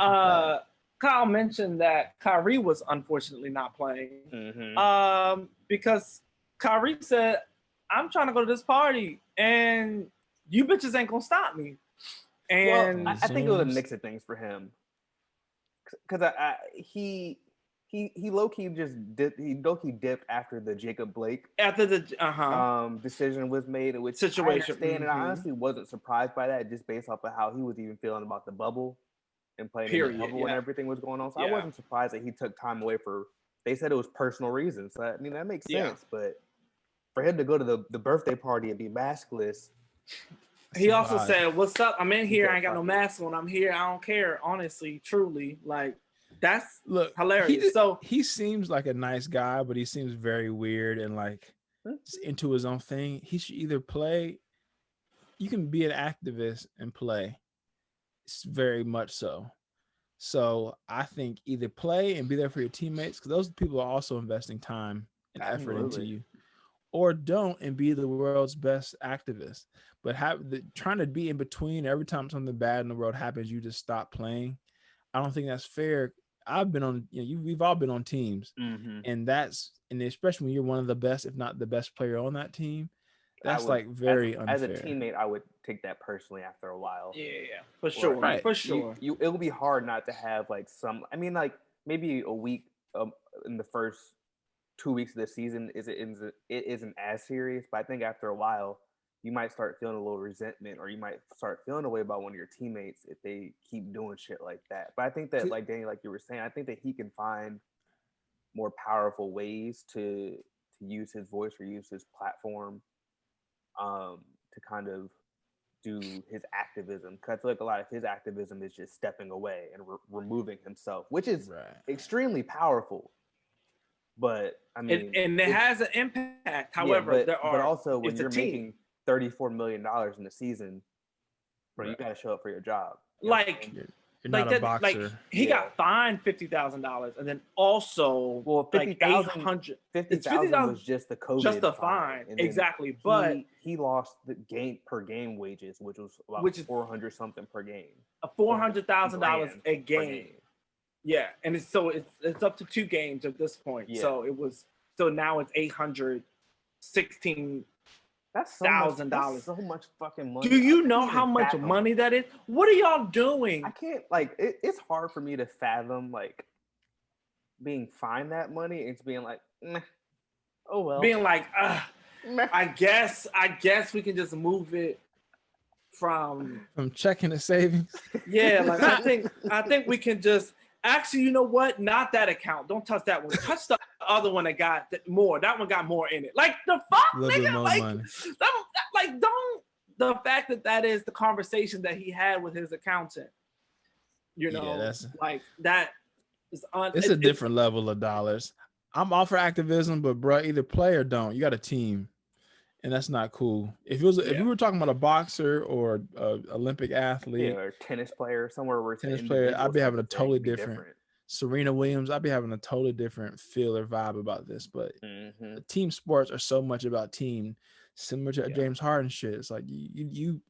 E: Kyle mentioned that Kyrie was unfortunately not playing because Kyrie said, "I'm trying to go to this party, and you bitches ain't gonna stop me." And
F: I think it was a mix of things for him, because he low key dipped after the Jacob Blake decision was made, in which
E: situation.
F: And I honestly wasn't surprised by that, just based off of how he was even feeling about the bubble and playing in the bubble when everything was going on. So I wasn't surprised that he took time away for. They said it was personal reasons. So I mean that makes sense, but for him to go to the birthday party and be maskless.
E: He also said, "What's up? I'm in here. I ain't got no mask on. I'm here. I don't care. Honestly, truly, like that's hilarious."
G: He seems like a nice guy, but he seems very weird and like into his own thing. He should either play. You can be an activist and play. It's very much so. So I think either play and be there for your teammates, because those people are also investing time and effort into you, or don't and be the world's best activist. But trying to be in between every time something bad in the world happens, you just stop playing. I don't think that's fair. I've been on, we've all been on teams, and especially when you're one of the best, if not the best player on that team, that's very unfair.
F: As a teammate, I would take that personally after a while.
E: Yeah, for sure,
G: right.
E: For sure.
F: It'll be hard not to have maybe a week in the first 2 weeks of the season it isn't as serious, but I think after a while you might start feeling a little resentment, or you might start feeling a way about one of your teammates if they keep doing shit like that. But I think that, like Danny, like you were saying, I think that he can find more powerful ways to use his voice or use his platform to kind of do his activism. Because I feel like a lot of his activism is just stepping away and removing himself, which is extremely powerful. But I mean,
E: and it has an impact. However,
F: but also when you're making $34 million in the season, bro, you got to show up for your job.
G: You're not a boxer.
E: Like he got fined $50,000, and then also $50,000
F: was just the COVID,
E: just the fine. Exactly, but
F: he lost the per game wages, which was about $400 something per game.
E: $400,000 a game. Yeah, and it's up to 2 games at this point. Yeah. So now it's $816,000.
F: That's so much fucking money.
E: Do you know how much money that is? What are y'all doing?
F: I can't it's hard for me to fathom being fined that money and being like, oh well.
E: Being like, I guess we can just move it from
G: checking to savings.
E: Yeah, I think we can just. Actually, you know what? Not that account. Don't touch that one. Touch the other one that got more. That one got more in it. Like the fuck, nigga. Don't. The fact that is the conversation that he had with his accountant. That's that is.
G: It's a different level of dollars. I'm all for activism, but bro, either play or don't. You got a team, and that's not cool. If we were talking about a boxer or an Olympic athlete,
F: or a tennis player, somewhere where
G: I'd be having a totally different. Serena Williams, I'd be having a totally different feel or vibe about this. But team sports are so much about team, similar to James Harden shit. It's like you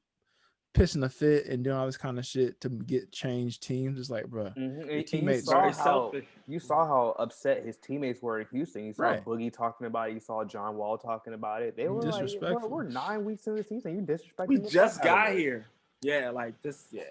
G: pissing a fit and doing all this kind of shit to get changed teams. It's like, bro, your teammates
E: very
F: how
E: selfish.
F: you saw how upset his teammates were in Houston. You saw
G: Right.
F: Boogie talking about it. You saw John Wall talking about it. They were like, bro,
G: Disrespectful.
F: we're 9 weeks into the season. You disrespecting
E: We
F: the
E: just
F: fuck out of
E: got
F: us."
E: here. Yeah, like this. Yeah.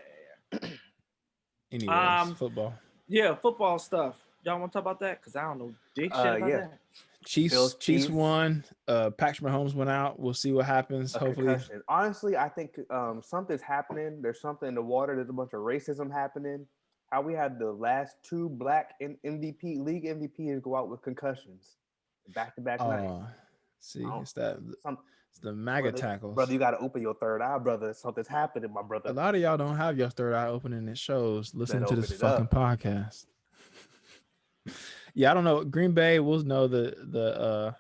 G: Anyways, football.
E: Yeah, football stuff. Y'all want to talk about that? Because I don't know dick shit about
F: yeah.
E: that.
G: Chiefs won. Patrick Mahomes went out. We'll see what happens. Hopefully,
F: Concussion. Honestly, I think something's happening. There's something in the water. There's a bunch of racism happening. How we had the last 2 black league MVPs go out with concussions back to back nights.
G: See, it's the MAGA tackles.
F: Brother, you got to open your third eye, brother. Something's happening, my brother.
G: A lot of y'all don't have your third eye open, and it shows. Listening to this fucking podcast. Yeah, I don't know. Green Bay will know the.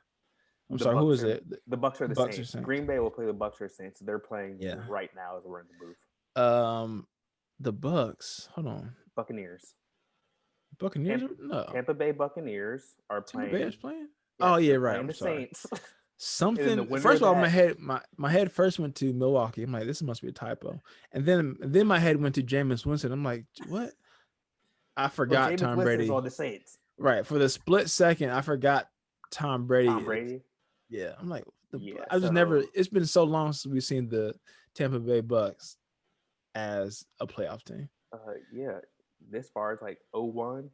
G: I'm sorry, who is it?
F: The Bucks are the
G: Bucks
F: Saints.
G: or Saints.
F: Green Bay will play the Bucks or Saints. They're playing right now as we're in the booth.
G: The Bucks. Hold on.
F: Buccaneers.
G: No.
F: Tampa Bay Buccaneers are playing.
G: Tampa Bay is playing. Oh yeah, right. I'm
F: the
G: sorry.
F: Saints.
G: Something. First of all, my head first went to Milwaukee. I'm like, this must be a typo. And then my head went to Jameis Winston. I'm like, what? I forgot Tom Brady.
F: On the Saints.
G: Right. For the split second, I forgot Tom Brady.
F: Tom Brady.
G: Yeah. I'm like, I just never. It's been so long since we've seen the Tampa Bay Bucks as a playoff team.
F: Yeah. This far as like 0-1,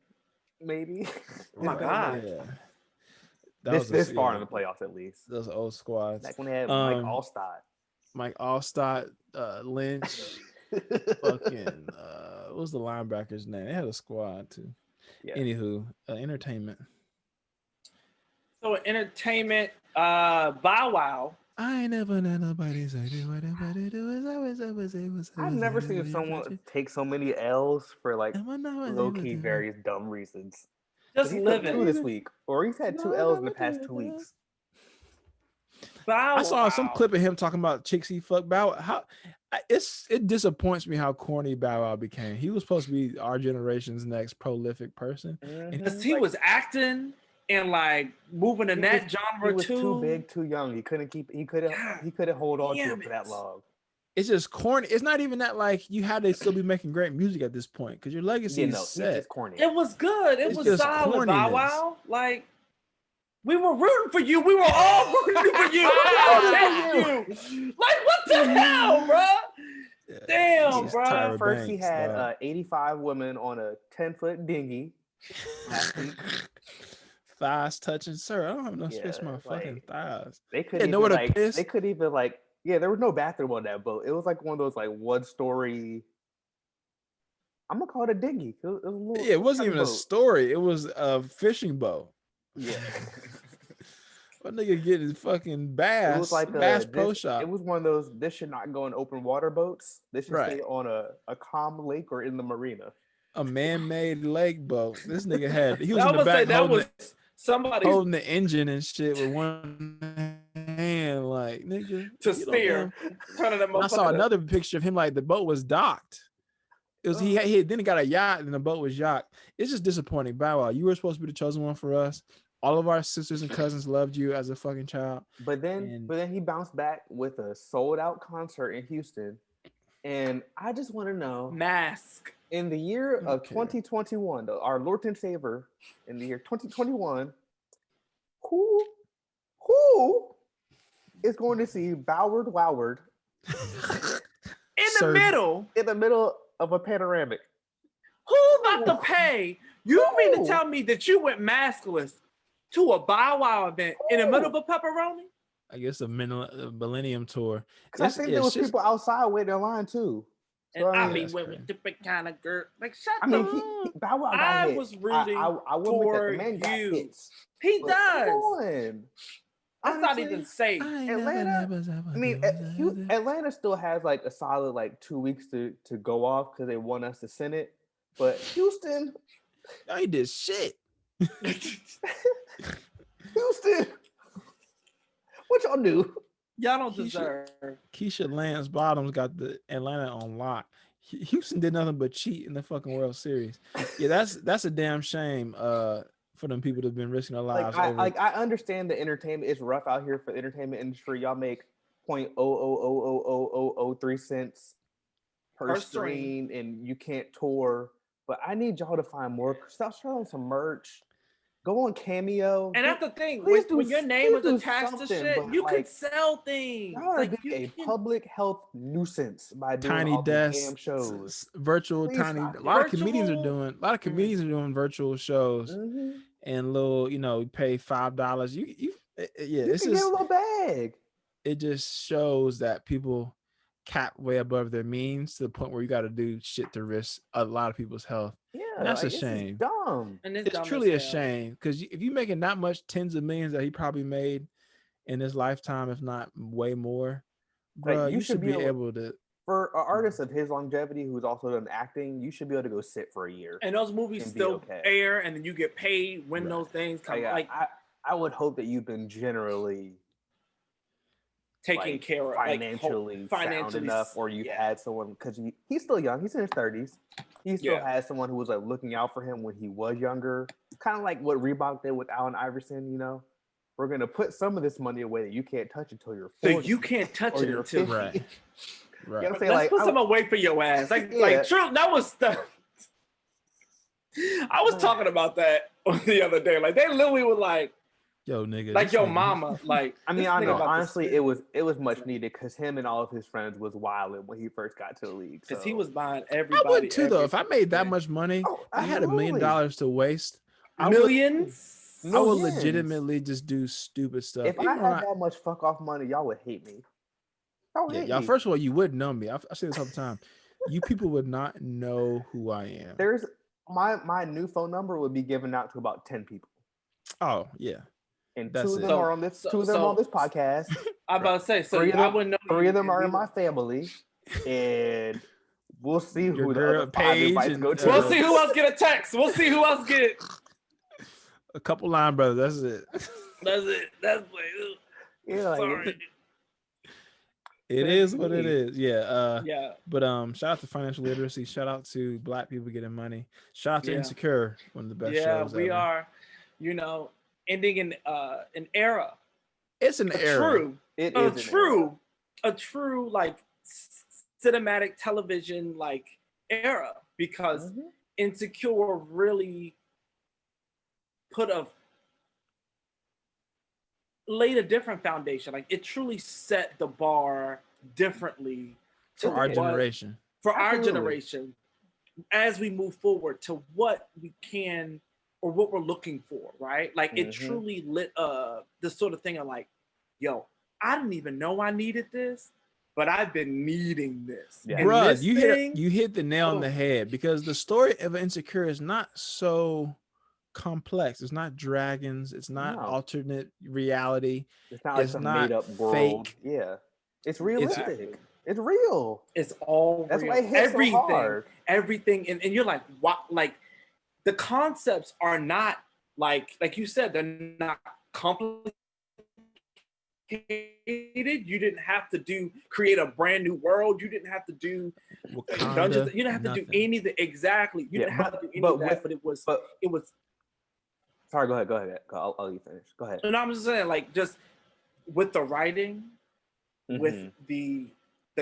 F: maybe.
E: Oh my God.
G: Yeah.
F: This far in the playoffs, at least.
G: Those old squads.
F: Like when they had Mike Allstott,
G: Lynch, fucking what was the linebacker's name? They had a squad too. Yeah. Anywho, entertainment.
E: So entertainment, Bow Wow.
G: I ain't never know nobody say what everybody do is
F: I've never seen someone take so many L's for like low key various dumb reasons.
E: Just living
F: 2 this week, or he's had 2 L's in the past 2 weeks.
G: I saw some clip of him talking about chicks he fucked. Bow. It disappoints me how corny Bow Wow became. He was supposed to be our generation's next prolific person,
E: because he was acting and like moving in that genre.
F: He was too big, too young. He couldn't hold on to it for that long.
G: It's just corny. It's not even that like you had to still be making great music at this point because your legacy is set.
F: It's corny.
E: It was good. It was solid, Bow Wow. Like we were rooting for you. We were all rooting for you. Like what the hell, bro? Yeah, damn, bro.
F: First he had 85 women on a 10-foot dinghy.
G: Thighs touching, sir. I don't have no space for my fucking thighs.
F: They couldn't
G: nowhere to piss.
F: They couldn't even like. Yeah, there was no bathroom on that boat. It was like one of those like 1-story. I'm gonna call it a dinghy.
G: It wasn't even a story. It was a fishing boat.
F: Yeah.
G: What nigga get his fucking bass? It was like Bass Pro Shop.
F: It was one of those. This should not go in open water boats. This should stay on a calm lake or in the marina.
G: A man-made lake boat. This nigga had. He was in the back holding the engine and shit with one hand, like nigga
E: to steer.
G: I saw another picture of him like the boat was docked. It was he then he got a yacht and the boat was yacht. It's just disappointing. Bow Wow, you were supposed to be the chosen one for us. All of our sisters and cousins loved you as a fucking child.
F: But then he bounced back with a sold out concert in Houston. And I just want to know,
E: Mask.
F: In the year of 2021, our Lord and Savior, in the year 2021, who is going to see Boward Woward
E: in the
F: middle of a panoramic?
E: Who about to pay? You mean to tell me that you went maskless to a Bow Wow event in the middle of a pepperoni?
G: I guess a Millennium Tour.
F: Because I think there was people outside waiting in line too.
E: And so, I mean, with different kind of girl. Like, shut up.
F: Bow Wow
E: I was rooting for you. He does. I'm not even safe.
F: Atlanta still has like a solid like 2 weeks to go off because they want us to send it. But Houston,
G: he did shit.
F: Houston, what y'all do?
E: Y'all don't deserve.
G: Keisha Lance Bottoms got the Atlanta on lock. Houston did nothing but cheat in the fucking World Series. Yeah, that's a damn shame for them people that have been risking their lives.
F: I understand the entertainment. It's rough out here for the entertainment industry. Y'all make 0.0000003 cents per stream, and you can't tour. But I need y'all to find more. Stop selling some merch. Go on Cameo.
E: And that's the thing.
F: Please
E: When your name is
F: do
E: attached to
F: something,
E: shit,
F: but,
E: you can
F: like,
E: sell things.
F: Y'all are
E: Like
F: being
E: you
F: a
E: can.
F: public health nuisance by doing
G: Tiny
F: all these
G: desks,
F: damn shows.
G: virtual
F: Please
G: tiny.
F: stop
G: A
F: it.
G: lot of comedians are doing. A lot of
E: Mhm.
G: comedians are doing virtual shows
F: Mhm.
G: and little. You pay $5. Yeah.
F: You
G: It's
F: can get a
G: just.
F: little bag.
G: It just shows that people cap way above their means to the point where you got to do shit to risk a lot of people's health.
F: Yeah,
G: And that's a
F: like, this is
G: shame.
F: dumb.
E: And
G: It's
E: dumb as
G: truly a
E: hell.
G: shame because if you're making that much, tens of millions that he probably made in his lifetime, if not way more,
F: Like,
G: bruh, you should be able to.
F: For an artist of his longevity who's also done acting, you should be able to go sit for a year.
E: And those movies
F: and be
E: still
F: okay.
E: air, and then you get paid when
G: Right.
E: those things come.
F: Like, I would hope that you've been generally
E: taken care of,
F: financially sound enough, or you've had someone, because he's still young. He's in his 30s. He still has someone who was like looking out for him when he was younger. Kind of like what Reebok did with Allen Iverson. We're gonna put some of this money away that you can't touch until you're 40.
E: So you can't touch it until
F: 50.
G: Right. Right.
F: You know what I'm saying?
E: Let's
F: Like,
E: put some away for your ass. Like true. That was the. I was talking about that the other day. Like they literally were like,
G: yo, nigga,
E: like your
G: nigga.
E: mama. Like
F: I mean,
E: this
F: I
E: nigga
F: know.
E: about to
F: Honestly,
E: spend.
F: it was much needed because him and all of his friends was wilding when he first got to the league.
E: Because
F: So.
E: he was buying
G: I
E: everybody.
G: would too, though. If I made that
E: everything.
G: much money,
F: Oh,
G: I had $1 million to waste.
E: Millions.
G: I would legitimately just do stupid stuff.
F: If I had that much fuck off money, y'all would hate me.
G: Y'all. First of all, you wouldn't know me. I say this all the time. You people would not know who I am.
F: There's my new phone number would be given out to about 10 people.
G: Oh yeah,
F: and
G: that's
F: two of
G: it.
F: them are on this. Two of them on this podcast.
E: I'm about to say. So
F: I
E: wouldn't know.
F: Three of them are in my family, and we'll see
G: Your
F: who the
G: girl
F: other 5 invites
G: and,
F: go to.
E: We'll see who else get a text. We'll see who else get.
G: A couple line brothers. That's it.
E: That's it. That's like.
F: Yeah, like,
E: sorry.
G: It is what it is. Yeah.
E: Yeah.
G: But shout out to financial literacy. Shout out to Black people getting money. Shout out to Insecure, one of the best shows
E: we
G: ever.
E: are, ending an era.
G: It's an era.
E: A true like cinematic television like era, because Insecure really laid a different foundation. Like it truly set the bar differently
G: for our generation.
E: For our generation, as we move forward to what we can or what we're looking for, right? Like it truly lit the sort of thing of like, yo, I didn't even know I needed this, but I've been needing this.
G: Yeah. Bruh, you hit the nail on the head, because the story of Insecure is not so complex. It's not dragons. It's not alternate reality.
F: It's not like some made up world.
G: Fake.
F: Yeah, it's realistic. It's real.
E: It's all
F: that's
E: real.
F: why it hits so hard.
E: Everything, and you're like, what? Like the concepts are not like you said, they're not complicated. You didn't have to create a brand new world. You didn't have to do dungeons. You didn't have to do anything. Exactly. You didn't have to do any of that. But it was.
F: Sorry, go ahead. I'll let you finish. Go ahead.
E: And I'm just saying, like, just with the writing, with the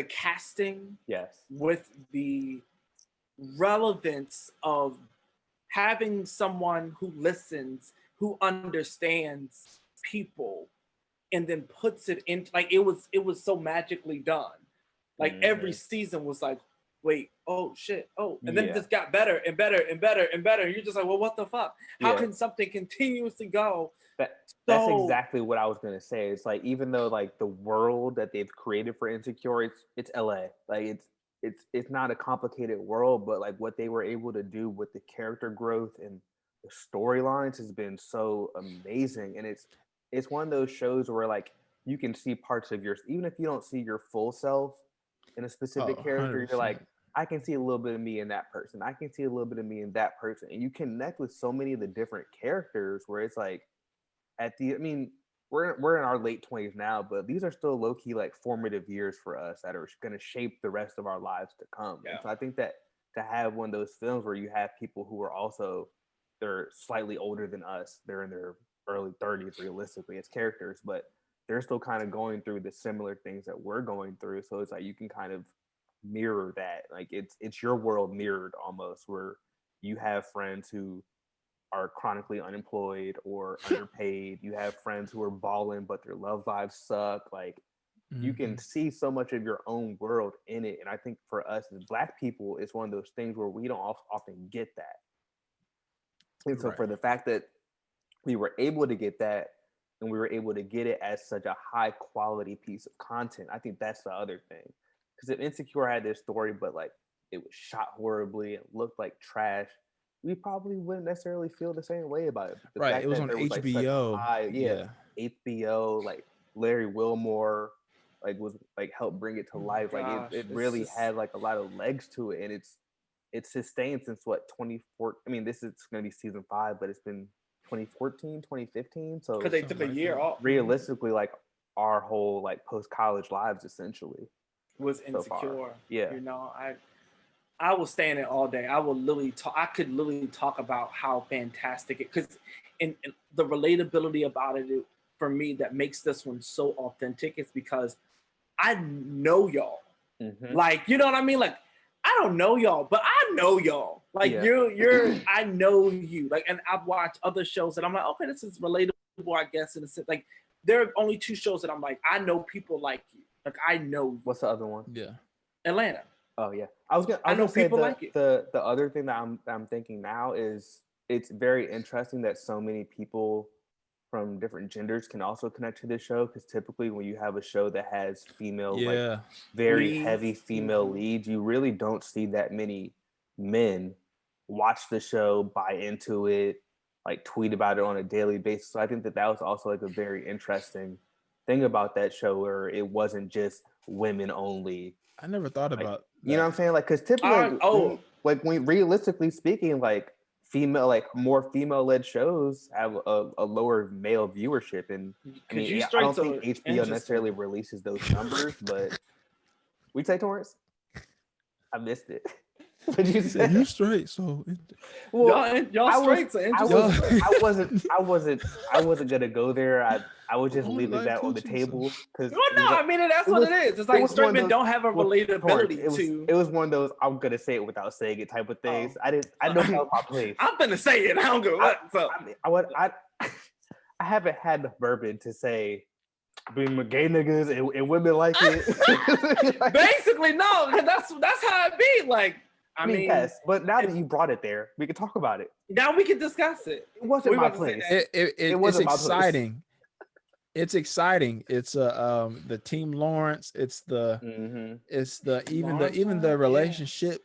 E: casting, with the relevance of having someone who listens, who understands people, and then puts it in, like it was so magically done. Like every season was like, wait, oh shit, oh, and then it just got better and better and better and better. And you're just like, well, what the fuck? How can something continuously go?
F: That's exactly what I was gonna say. It's like, even though like the world that they've created for Insecure, it's LA. Like it's not a complicated world, but like what they were able to do with the character growth and the storylines has been so amazing. And it's one of those shows where like you can see parts of even if you don't see your full self in a specific character,
G: 100%.
F: you're like, I can see a little bit of me in that person. I can see a little bit of me in that person. And you connect with so many of the different characters where it's like, we're in our late 20s now, but these are still low-key like formative years for us that are going to shape the rest of our lives to come. And so I think that to have one of those films where you have people who are also, they're slightly older than us, they're in their early 30s realistically as characters, but they're still kind of going through the similar things that we're going through. So it's like you can kind of mirror that. Like it's your world mirrored almost, where you have friends who are chronically unemployed or underpaid. You have friends who are balling, but their love lives suck. Like you can see so much of your own world in it. And I think for us as Black people, it's one of those things where we don't often get that. And so for the fact that we were able to get that, and we were able to get it as such a high quality piece of content, I think that's the other thing. Because if Insecure had this story, but like it was shot horribly, it looked like trash, we probably wouldn't necessarily feel the same way about it. The fact
G: It was
F: that
G: on
F: there was, like, such
G: HBO.
F: high, HBO, like Larry Wilmore, like was like helped bring it to life.
E: Gosh,
F: it really had like a lot of legs to it, and it's sustained since what 2014. I mean, this is going to be season 5, but it's been 2014, 2015. So
E: because they took a year off.
F: Realistically, like our whole like post college lives essentially
E: Was
F: so
E: Insecure.
F: far. Yeah,
E: You know, I will stand it all day. I will literally talk. I could literally talk about how fantastic it, because and the relatability about it for me that makes this one so authentic is because I know y'all. Like, you know what I mean? Like, I don't know y'all, but I know y'all. Like, you're I know you. Like, and I've watched other shows that I'm like, okay, this is relatable, I guess, in a sense. Like, there are only 2 shows that I'm like, I know people like you. Like, I know you.
F: What's the other one?
G: Yeah.
E: Atlanta.
F: Oh yeah, I know
E: gonna say
F: people
E: like it.
F: The other thing that I'm thinking now is it's very interesting that so many people from different genders can also connect to this show, because typically when you have a show that has female like very
E: leads,
F: heavy female leads, you really don't see that many men watch the show, buy into it, like tweet about it on a daily basis. So I think that was also like a very interesting thing about that show, where it wasn't just women only.
G: I never thought about that.
F: You know what I'm saying? Like, because typically, when realistically speaking, like female, like more female-led shows have a lower male viewership, and I mean, I don't think HBO necessarily releases those numbers, but we say Torrance. I missed it. What'd you say?
G: You straight, so
E: well, y'all straight. So interesting.
F: I wasn't gonna go there. I was just leaving that on the table because.
E: Well, no, I mean that's what it is. It's like straight men don't have a relatability
F: to. It was one of those I'm gonna say it without saying it type of things. I know that was my place.
E: I'm gonna say it. I don't go.
F: I haven't had the bourbon to say being gay niggas and women like it.
E: Basically, no, that's how it be. Like, I mean,
F: yes, but now that you brought it there, we can talk about it.
E: Now we can discuss it.
F: It wasn't my place.
G: It wasn't exciting. It's exciting. It's the Team Lawrence. It's the even the relationships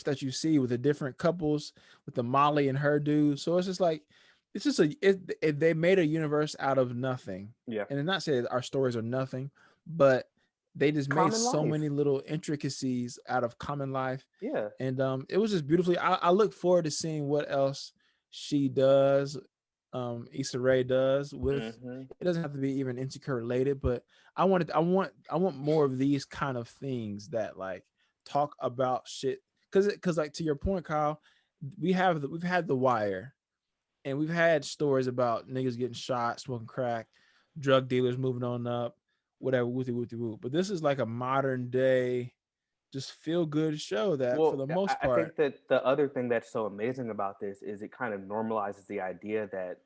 G: that you see with the different couples, with the Molly and her dude. So it's just like they made a universe out of nothing.
F: Yeah,
G: and not say that our stories are nothing, but they just made so many little intricacies out of common life.
F: Yeah,
G: and it was just beautifully. I look forward to seeing what else she does. Issa Rae does with it doesn't have to be even Insecure related, but I want more of these kind of things that like talk about shit, because like to your point, Kyle, we've had The Wire, and we've had stories about niggas getting shot, smoking crack, drug dealers moving on up, whatever, woo. But this is like a modern day just feel good show that for the most part.
F: I think that the other thing that's so amazing about this is it kind of normalizes the idea that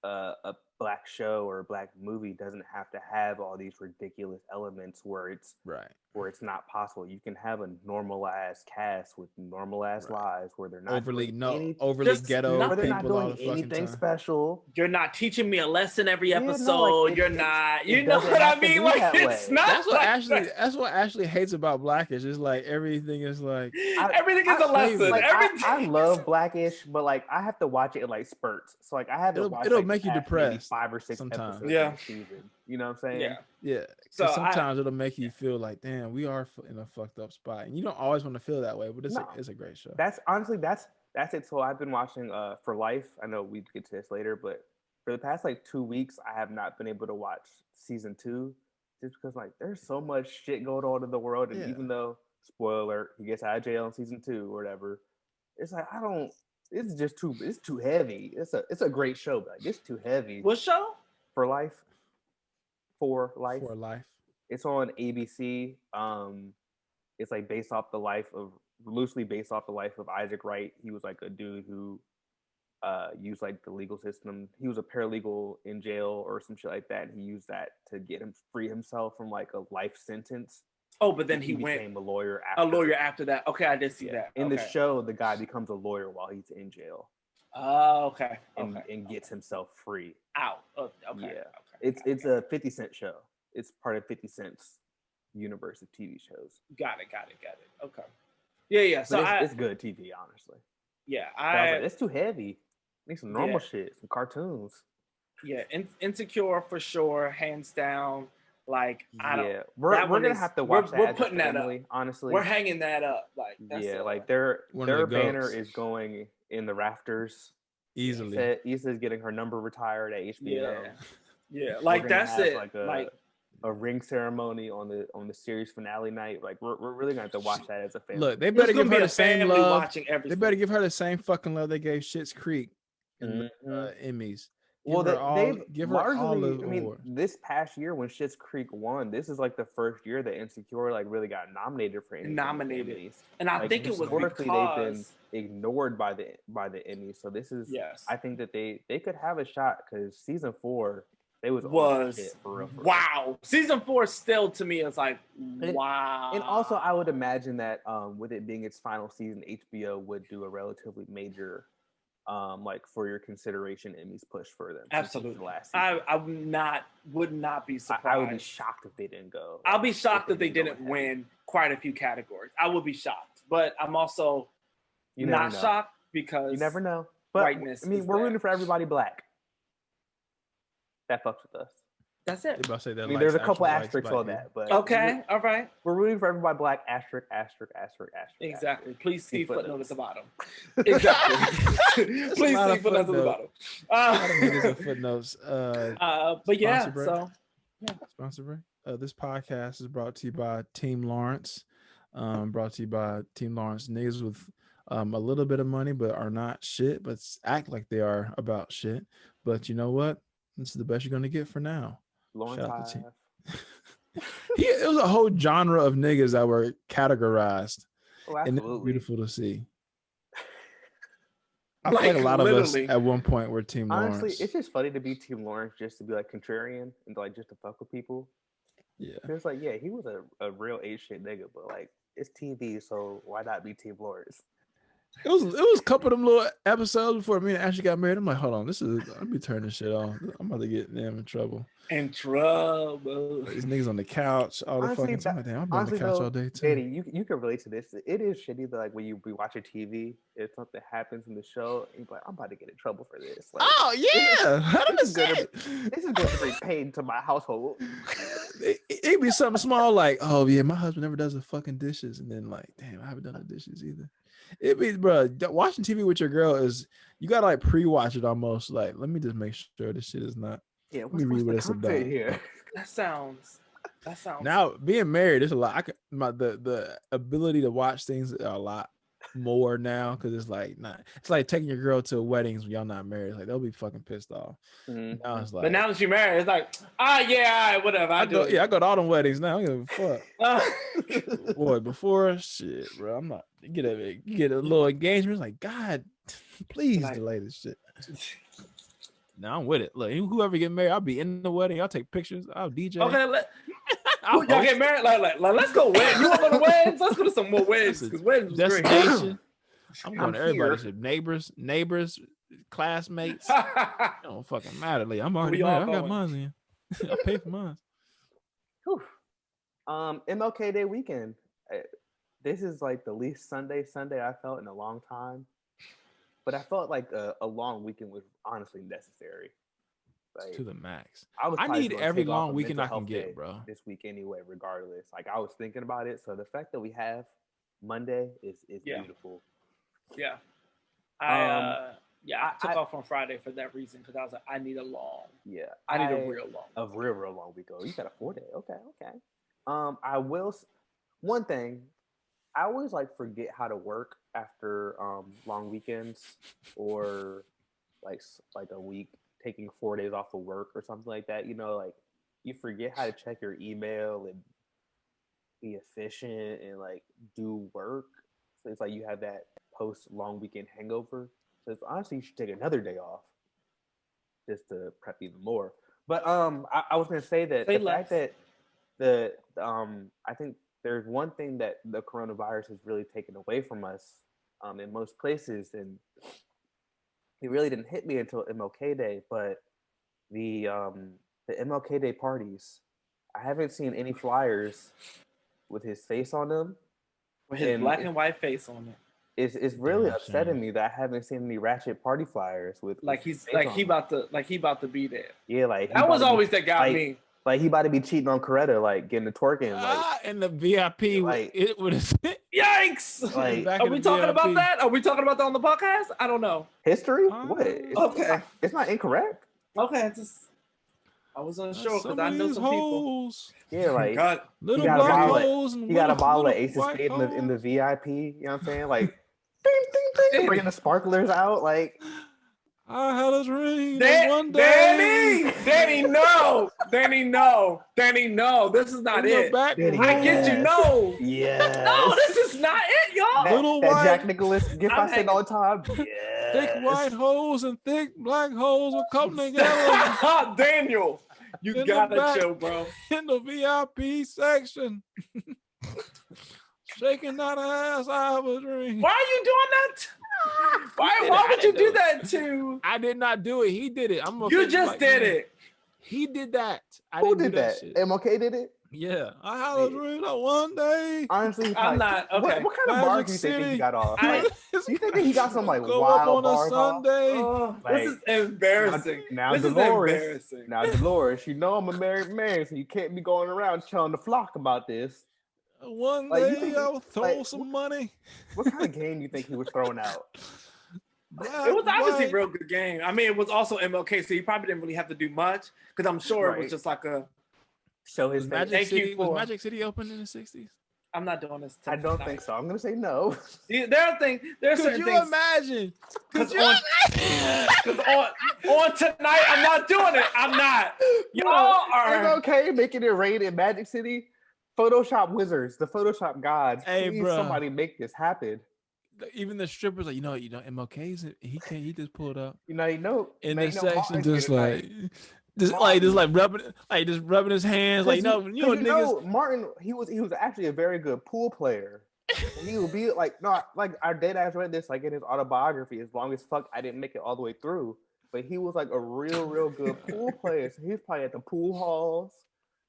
F: a Black show or a Black movie doesn't have to have all these ridiculous elements where it's not possible. You can have a normal ass cast with normal ass lives where they're not overly
G: ghetto.
F: Where they're not doing anything special.
E: You're not teaching me a lesson every episode. You're not. You know what I mean? Like it's not.
G: That's what Ashley hates about Blackish. It's like everything is like
E: everything is a lesson.
F: Like, I love Blackish, but like I have to watch it in like spurts. So like I haven't watched.
G: It'll make you depressed.
F: 5 or 6
G: sometimes.
F: episodes in the season. You know what I'm saying?
G: Yeah. So sometimes it'll make you feel like, damn, we are in a fucked up spot, and you don't always want to feel that way. But it's a great show.
F: That's honestly that's it. So I've been watching For Life. I know we get to this later, but for the past like 2 weeks, I have not been able to watch season 2 just because like there's so much shit going on in the world, and even though spoiler alert, he gets out of jail in season 2 or whatever, it's like it's just too heavy. It's a great show, but like, it's too heavy.
E: What show?
F: For Life. It's on ABC. It's like loosely based off the life of Isaac Wright. He was like a dude who used like the legal system. He was a paralegal in jail or some shit like that, and he used that to free himself from like a life sentence.
E: Oh, but then
F: he
E: went
F: became a lawyer.
E: After that. Okay, I did see that.
F: In the show, the guy becomes a lawyer while he's in jail.
E: Oh, okay.
F: And gets himself free.
E: Out. Oh, okay.
F: Yeah.
E: Okay.
F: It's a 50 Cent show. It's part of 50 Cent's universe of TV shows.
E: Got it. Okay. Yeah. So
F: it's good TV, honestly.
E: Yeah,
F: I was like, it's too heavy. Need some normal shit, some cartoons.
E: Yeah, Insecure for sure, hands down. Like
F: we're gonna have to watch that.
E: We're putting that up.
F: Honestly,
E: we're hanging that up. Like
F: like their banner is going in the rafters
G: easily.
F: Issa's getting her number retired at HBO.
E: Yeah, like that's it.
F: Like a ring ceremony on the series finale night. Like we're really gonna have to watch that as a family.
G: Look, they better give her the same love. They better give her the same fucking love they gave Schitt's Creek in the Emmys. Give her all the awards.
F: This past year when Schitt's Creek won, this is like the first year that Insecure like really got nominated for Emmys.
E: And I think it was because
F: they've been ignored by the Emmys. So this is I think that they could have a shot because season 4 was shit, for real.
E: Wow. Season 4 still to me is like wow.
F: And also I would imagine that with it being its final season, HBO would do a relatively major like for your consideration Emmys push for them.
E: Absolutely.
F: Last season.
E: I would not be surprised.
F: I would be shocked if they didn't go.
E: I'll be shocked if they didn't win quite a few categories. I would be shocked, but I'm also not shocked because
F: you never know. But
E: whiteness.
F: I mean, we're rooting for everybody black. That fucks with us.
E: That's it.
F: There's a couple asterisks on that, but
E: okay, all right.
F: We're rooting for everybody black. Asterisk.
E: Exactly. Please see footnote at the bottom. Exactly. Please see footnotes at the bottom.
G: Footnotes.
E: But yeah. So
G: sponsor break. This podcast is brought to you by Team Lawrence. Brought to you by Team Lawrence. Niggas with a little bit of money, but are not shit, but act like they are about shit. But you know what? This is the best you're gonna get for now.
F: Lawrence.
G: It was a whole genre of niggas that were categorized.
F: Oh,
G: and it was beautiful to see. I feel like a lot of us at one point were Team Lawrence.
F: Honestly, it's just funny to be Team Lawrence just to be like contrarian and like just to fuck with people.
G: Yeah.
F: It's like, yeah, he was a real shit nigga, but like it's TV, so why not be Team Lawrence?
G: It was a couple of them little episodes before me and Ashley got married. I'm like, hold on, I'll be turning this shit off. I'm about to get them in trouble.
E: In trouble.
G: These niggas on the couch all the fucking time. I'll be on the couch all day too.
F: Daddy, you can relate to this. It is shitty that like when you be watching TV, if something happens in the show, you're like, I'm about to get in trouble for this. Like,
G: oh yeah,
F: this is going to be paid to my household.
G: It'd be something small like, oh yeah, my husband never does the fucking dishes, and then like, damn, I haven't done the dishes either. It be, bro, watching TV with your girl is, you gotta like pre-watch it almost. Like, let me just make sure this shit is not.
F: Yeah, let me read what it's about here.
E: That sounds.
G: Now being married, there's a lot. The ability to watch things a lot more now because it's like it's like taking your girl to weddings when y'all not married. It's like they'll be fucking pissed off.
F: Mm-hmm.
G: Now it's like,
E: but now that you're married, it's like, yeah, whatever. I go
G: to all them weddings now. I don't give a fuck. Boy, before shit, bro, I'm not. You get a little engagement. It's like, God, please delay this shit. Now I'm with it. Look, whoever get married, I'll be in the wedding. I'll take pictures. I'll DJ.
E: Okay, y'all get married. Like, let's go wedding. You want to go to weddings? Let's go to some more weddings because weddings was great.
G: I'm going to everybody. Neighbors, classmates. It don't fucking matter. Like, I'm already married. I got mine in. I pay for mine.
F: MLK Day weekend. This is like the least Sunday I felt in a long time. But I felt like a long weekend was honestly necessary. Like,
G: to the max.
F: I
G: need every long weekend I can get, bro.
F: This week anyway, regardless. Like I was thinking about it. So the fact that we have Monday is beautiful.
E: Yeah. I took off on Friday for that reason because I was like, I need a long.
F: Yeah.
E: I need a real
F: long week. Oh, you got a 4-day. Okay. I will. One thing. I always like forget how to work after long weekends or like a week taking 4 days off of work or something like that. You know, like you forget how to check your email and be efficient and like do work. So it's like you have that post long weekend hangover. So it's honestly you should take another day off just to prep even more. But I was gonna say that
E: Say
F: the
E: less.
F: fact that the I think there's one thing that the coronavirus has really taken away from us in most places, and it really didn't hit me until MLK Day, but the MLK Day parties, I haven't seen any flyers with his face on them.
E: With his
F: And
E: black and white face on it.
F: It's really
G: Damn
F: upsetting
G: shame.
F: me that I haven't seen any ratchet party flyers with
E: Like
F: his
E: he's
F: face
E: like
F: on
E: he
F: them.
E: about to be there.
F: Yeah, like he
E: That was
F: about to be-
E: always that got
F: like,
E: me.
F: Like he about to be cheating on Coretta, like getting the twerking, like
G: And the VIP,
F: like-
G: it would have.
E: Yikes!
F: Like-
G: Back
E: Are
G: in
E: we
G: the
E: talking about
G: VIP.
E: that? Are we talking about that on the podcast? I don't know.
F: history. What?
E: Okay.
F: It's not incorrect.
E: Okay, I was unsure because I know some people.
G: hoes,
F: Yeah, like
E: God,
G: little
F: got a
G: black
F: bottle of-
G: hoes, and
F: he got a bottle of
G: little
F: Ace of
G: white
F: Spades in the
G: hoes.
F: VIP. You know what I'm saying? Like, ding, ding, ding, bringing the sparklers out. Like,
G: I had a dream that one day.
E: Danny, no, this is not
G: in the
E: it.
G: back
F: Danny,
G: room,
E: I get you, no,
F: yes.
E: no, this is not it, y'all.
F: that,
G: Little
F: that
G: white-
F: Jack Nicholas gift
E: I'm
F: I sing all the time.
G: thick
F: Yes.
G: white hoes and thick black hoes will come together
E: Daniel, you
G: In the
E: gotta
G: back.
E: chill, bro.
G: in the VIP section. Shaking that ass, I have a dream.
E: Why are you doing that? Why would you do that to?
G: I did not do it. He did it.
E: You just did it.
G: He did that. I
F: Who
G: didn't
F: did
G: do
F: that?
G: shit.
F: MLK did it.
G: Yeah, I had a dream that one day.
F: Honestly, he
E: I'm
F: probably-
E: not okay.
F: What kind of
G: Magic
F: bars do you think
G: City.
F: he got off?
E: I-
F: Like, do you think that he got some like
G: Go up
F: wild
G: on a
F: bars off?
G: Sunday.
E: Oh,
F: Like,
E: this is embarrassing.
F: Now
E: this
F: Dolores,
E: is embarrassing.
F: now Dolores, you know I'm a married man, so you can't be going around telling the flock about this.
G: One
F: Like, you
G: day
F: think-
G: I'll throw
F: like,
G: some money.
F: What kind of game do you think he was throwing out?
E: It was obviously a
G: white.
E: real good game. I mean, it was also MLK, so he probably didn't really have to do much because I'm sure it
F: Right.
E: was just like a.
F: Show his
G: Was
F: face.
G: Magic
E: Thank you
G: City was
E: for-
G: Magic City open in the 60s?
E: I'm not doing this.
F: I don't think so. I'm gonna say no.
E: Yeah, there are things. There are
G: Could
E: certain
G: you
E: things.
G: imagine?
E: Because on tonight, I'm not doing it. I'm not. Y'all are.
F: MLK making it rain in Magic City. Photoshop wizards, the Photoshop gods.
G: Hey,
F: please
G: bruh.
F: somebody make this happen.
G: Even the strippers like, MLK's he just pulled up
F: You know.
G: in
F: man,
G: the
F: you know,
G: section,
F: Martin's
G: just
F: getting
G: like, just rubbing his hands, like, niggas.
F: Martin, he was actually a very good pool player. And he would be like, no, like our dad ass read this like in his autobiography. As long as fuck, I didn't make it all the way through, but he was like a real good pool player. So he was probably at the pool halls,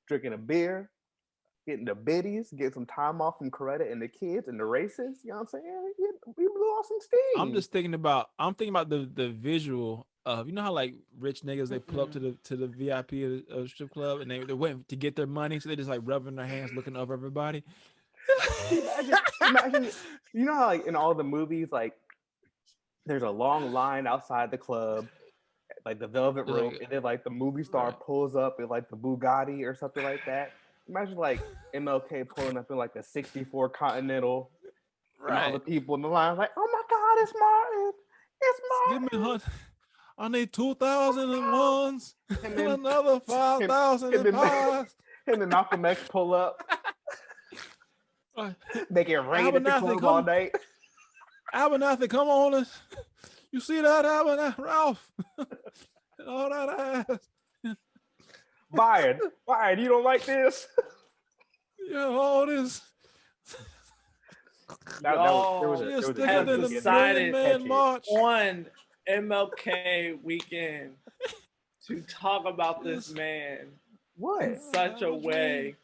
F: drinking a beer, getting the biddies, getting some time off from Coretta and the kids and the races. You know what I'm saying? We blew off some steam.
G: I'm thinking about the visual of, you know how like rich niggas, they pull up to the VIP of the strip club and they went to get their money, so they just like rubbing their hands, looking over everybody.
F: imagine, you know how like in all the movies, like there's a long line outside the club, like the velvet rope, and then like the movie star
G: Right.
F: pulls up in like the Bugatti or something like that. Imagine like MLK pulling up in like the 64 Continental, and all the people in the line like, oh my God, it's Martin, it's Martin.
G: Give me I need 2,001s
F: And
G: and
F: then-
G: another 5,000
F: and
G: in
F: then-
G: pies.
F: And then Malcolm X pull up,
G: Right.
F: make it rain at the
G: Abernathy,
F: club all
G: come-
F: night.
G: Abernathy, come on. You see that, Abernathy, Ralph? And all that ass.
F: Byron, you don't like this?
G: Yeah, all this.
F: There was a-
G: Just
F: there was a
E: have
G: thicker than the
E: decided
G: Million Man
F: catchy.
G: March.
E: on MLK weekend to talk about this man
F: What?
E: in such a way.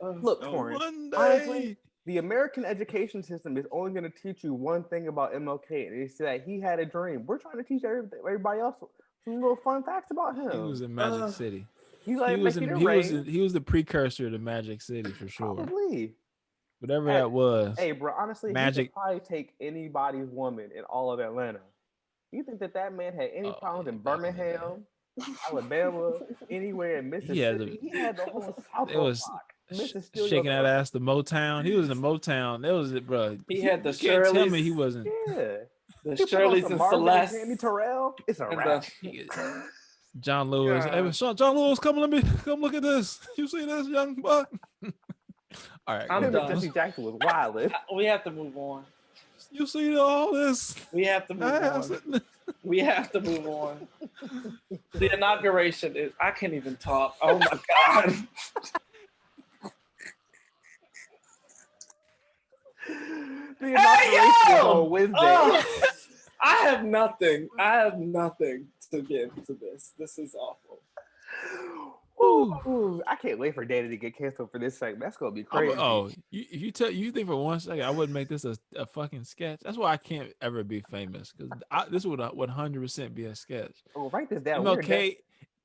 F: Look, Torrance,
G: One day.
F: honestly, the American education system is only going to teach you one thing about MLK, and it's that he had a dream. We're trying to teach everybody else some little fun facts about him.
G: He was in Magic City.
F: He's like
G: He was
F: making
G: in,
F: it
G: he
F: rain.
G: was in, he was the precursor to Magic City for sure.
F: Probably.
G: Whatever
F: Hey,
G: that was.
F: Hey, bro, honestly, he
G: Magic-
F: could probably take anybody's woman in all of Atlanta. You think that man had any
G: Oh,
F: problems
G: yeah,
F: in
G: back in the day.
F: Birmingham, Alabama, anywhere in Mississippi? He had the whole South
G: It was
F: block. Mississippi
G: shaking that
F: was-
G: ass to Motown. He was in Motown. That was it, bro.
E: He had the
G: You can't tell
E: Shirleys,
G: me he wasn't.
F: Yeah.
E: the
F: He put on
E: Shirleys
F: some
E: and
F: Marvin
E: Celeste,
F: Tammy Terrell. It's a
E: and
F: wrap.
E: the,
G: John Lewis.
E: Yeah.
G: Hey, John Lewis, come look at this. You see this, young buck? All right,
E: I'm
G: go.
E: done.
F: Jesse Jackson was wild.
E: We have to move on.
G: You see all this?
E: We have to move on. We have to move on. The inauguration is, I can't even talk. Oh my God.
F: The inauguration is on Wednesday.
E: Oh, I have nothing to give to this. This is awful.
F: Ooh, I can't wait for Danny to get canceled for this segment. That's gonna be crazy.
G: You think for 1 second I wouldn't make this a fucking sketch? That's why I can't ever be famous, because this would 100% be a sketch.
F: Oh, write this down.
G: MLK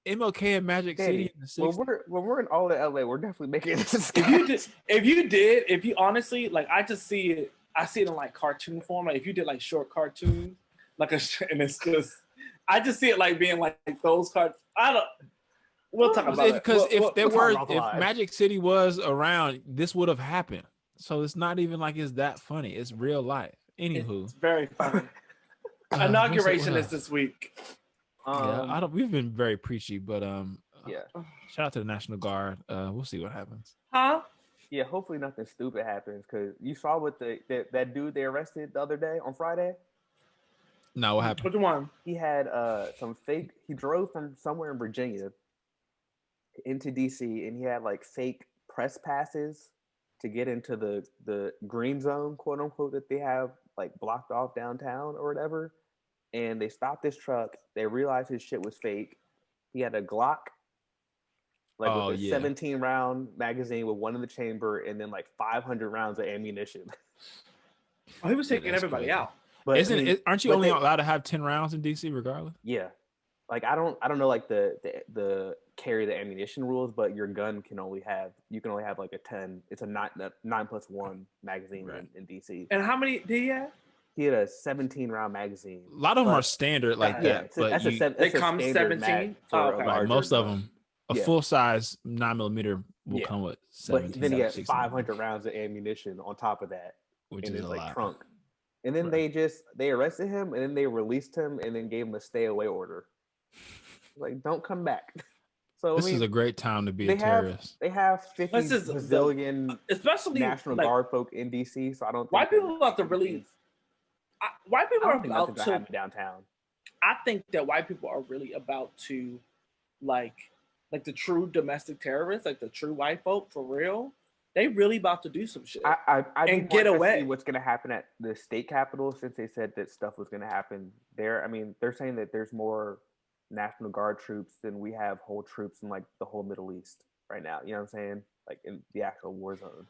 G: and Magic
F: Danny,
G: City in the 60s.
F: when we're in all of LA, we're definitely making this a sketch.
E: If you honestly, like, I see it in like cartoon form. Like if you did like short cartoons, and it's just, I just see it like being like those cards. We'll talk about it.
G: Because
F: if
G: Magic City was around, this would have happened. So it's not even like it's that funny. It's real life. Anywho,
E: it's very funny. Inauguration is this week.
G: We've been very preachy, but
F: yeah.
G: Shout out to the National Guard. We'll see what happens.
E: Huh?
F: Yeah, hopefully nothing stupid happens, because you saw what that dude they arrested the other day on Friday.
G: No, what happened?
E: Which one?
F: He had he drove from somewhere in Virginia into DC, and he had like fake press passes to get into the green zone, quote unquote, that they have like blocked off downtown or whatever. And they stopped this truck. They realized his shit was fake. He had a Glock, with a 17-round magazine with one in the chamber, and then like 500 rounds of ammunition.
E: Oh, he was taking everybody out.
F: But
G: aren't you only allowed to have 10 rounds in DC regardless?
F: Yeah. Like I don't know like the carry the ammunition rules, but your gun can only have like a 10. It's a 9+1 magazine in DC.
E: And how many did he have?
F: He had a 17-round magazine.
G: A lot of them are standard like that. But
E: they come 17.
G: Most of them, a full size 9mm will come with 17.
F: But then he had 500 rounds of ammunition on top of that,
G: which
F: in
G: is
F: his
G: a lot.
F: Trunk. And then they arrested him, and then they released him, and then gave him a stay away order. Like, don't come back. So
G: this is a great time to be a terrorist.
F: They have 50 Brazilian,
E: especially
F: National Guard folk in DC. So I don't think
E: white people about to really. White people are about to
F: downtown.
E: I think that white people are really about to, like the true domestic terrorists, like the true white folk for real. They really about to do some shit
F: and
E: get away.
F: See what's going to happen at the state capitol, since they said that stuff was going to happen there. I mean, they're saying that there's more National Guard troops than we have whole troops in like the whole Middle East right now. You know what I'm saying? Like in the actual war zone.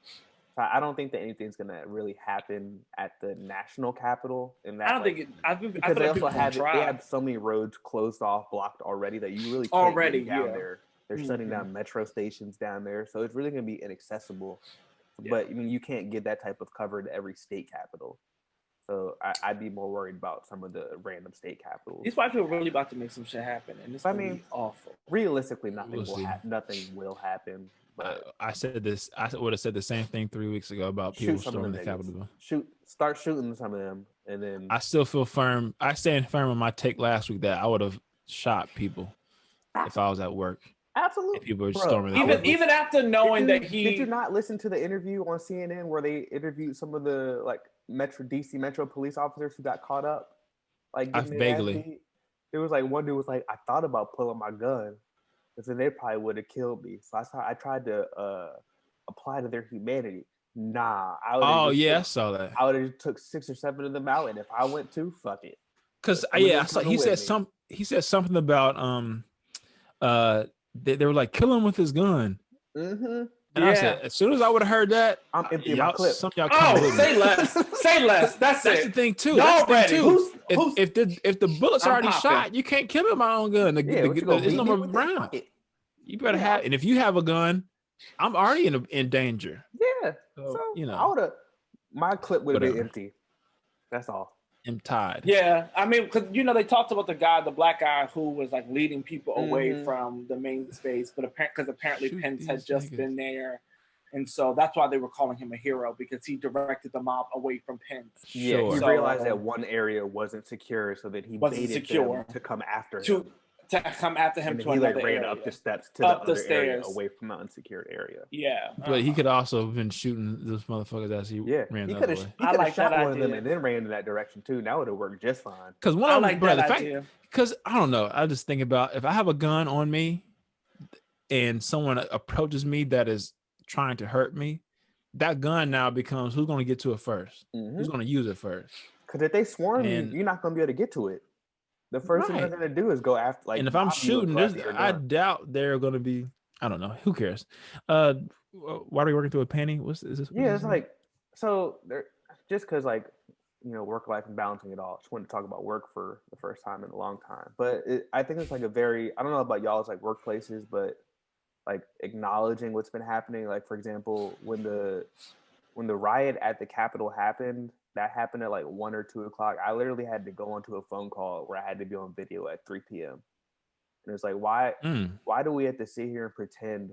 F: So I don't think that anything's going to really happen at the national capital. I don't think it. Because they also have so many roads closed off, blocked already, that you really can't get down there. They're shutting down metro stations down there, so it's really going to be inaccessible. Yeah. But I mean, you can't get that type of cover to every state capital. So I'd be more worried about some of the random state capitals.
E: These white people are really about to make some shit happen, and it's be awful.
F: Realistically, nothing will happen. But
G: I said this. I would have said the same thing 3 weeks ago about people storming the Capitol.
F: Start shooting some of them, and then
G: I still feel firm. I stand firm on my take last week that I would have shot people if I was at work.
F: Absolutely.
G: If people were storming.
E: Even after knowing
F: did you not listen to the interview on CNN where they interviewed some of the like DC Metro police officers who got caught up? Like
G: vaguely.
F: There was like one dude was like, I thought about pulling my gun, because then they probably would have killed me. So I tried to apply to their humanity. Nah.
G: I saw that.
F: I would have took 6 or 7 of them out, and if I went to, fuck it.
G: Because I saw he said something about they were like, kill him with his gun.
F: Mm-hmm.
G: And I said, as soon as I would have heard that,
F: I'm emptying my clip.
G: Some of y'all
E: say less. Say less. That's
G: the thing too.
E: Y'all ready?
G: If the bullet's already shot, you can't kill him with my own gun. There's no more round. You better have, and if you have a gun, I'm already in danger.
F: Yeah. So I would have. My clip would have been empty. That's all.
G: Tied.
E: Yeah, I mean, because they talked about the black guy who was like leading people away from the main space, but apparently Pence had just been there, and so that's why they were calling him a hero, because he directed the mob away from Pence.
F: Yeah, he realized that one area wasn't secure, so that he baited them to come after him.
E: to come after him
F: And
E: to
F: he like
E: another
F: ran
E: area.
F: up the steps to
E: Up
F: the
E: the
F: other area,
E: stairs.
F: away from the unsecured area.
E: Yeah,
G: But he could also have been shooting those motherfuckers as he
F: Yeah,
G: ran
F: he
G: the
F: could
G: other
F: have.
G: way.
F: He
E: I
F: could have
E: like
F: shot
E: that
F: one of them
E: idea.
F: and then ran in that direction too. That would have worked just fine.
G: Because one
E: I
G: of them,
E: like
G: bro,
E: that
G: the fact,
E: idea.
G: because I don't know, I just think about if I have a gun on me and someone approaches me that is trying to hurt me, that gun now becomes who's going to get to it first, who's going to use it first.
F: Because if they swarm you,
G: And-
F: you're not going to be able to get to it. The first thing they're
G: Right.
F: going to do is go after. Like,
G: And if I'm
F: mob you and
G: shooting,
F: go after your
G: I
F: gun.
G: doubt they're going to be. I don't know. Who cares? Why are we working through a penny? Is this?
F: Yeah, it's like so. They're just because like work life and balancing it all. Just wanted to talk about work for the first time in a long time. But I think it's like a very. I don't know about y'all's like workplaces, but like acknowledging what's been happening. Like for example, when the riot at the Capitol happened, that happened at like 1 or 2 o'clock. I literally had to go onto a phone call where I had to be on video at 3 p.m. And it's like, why do we have to sit here and pretend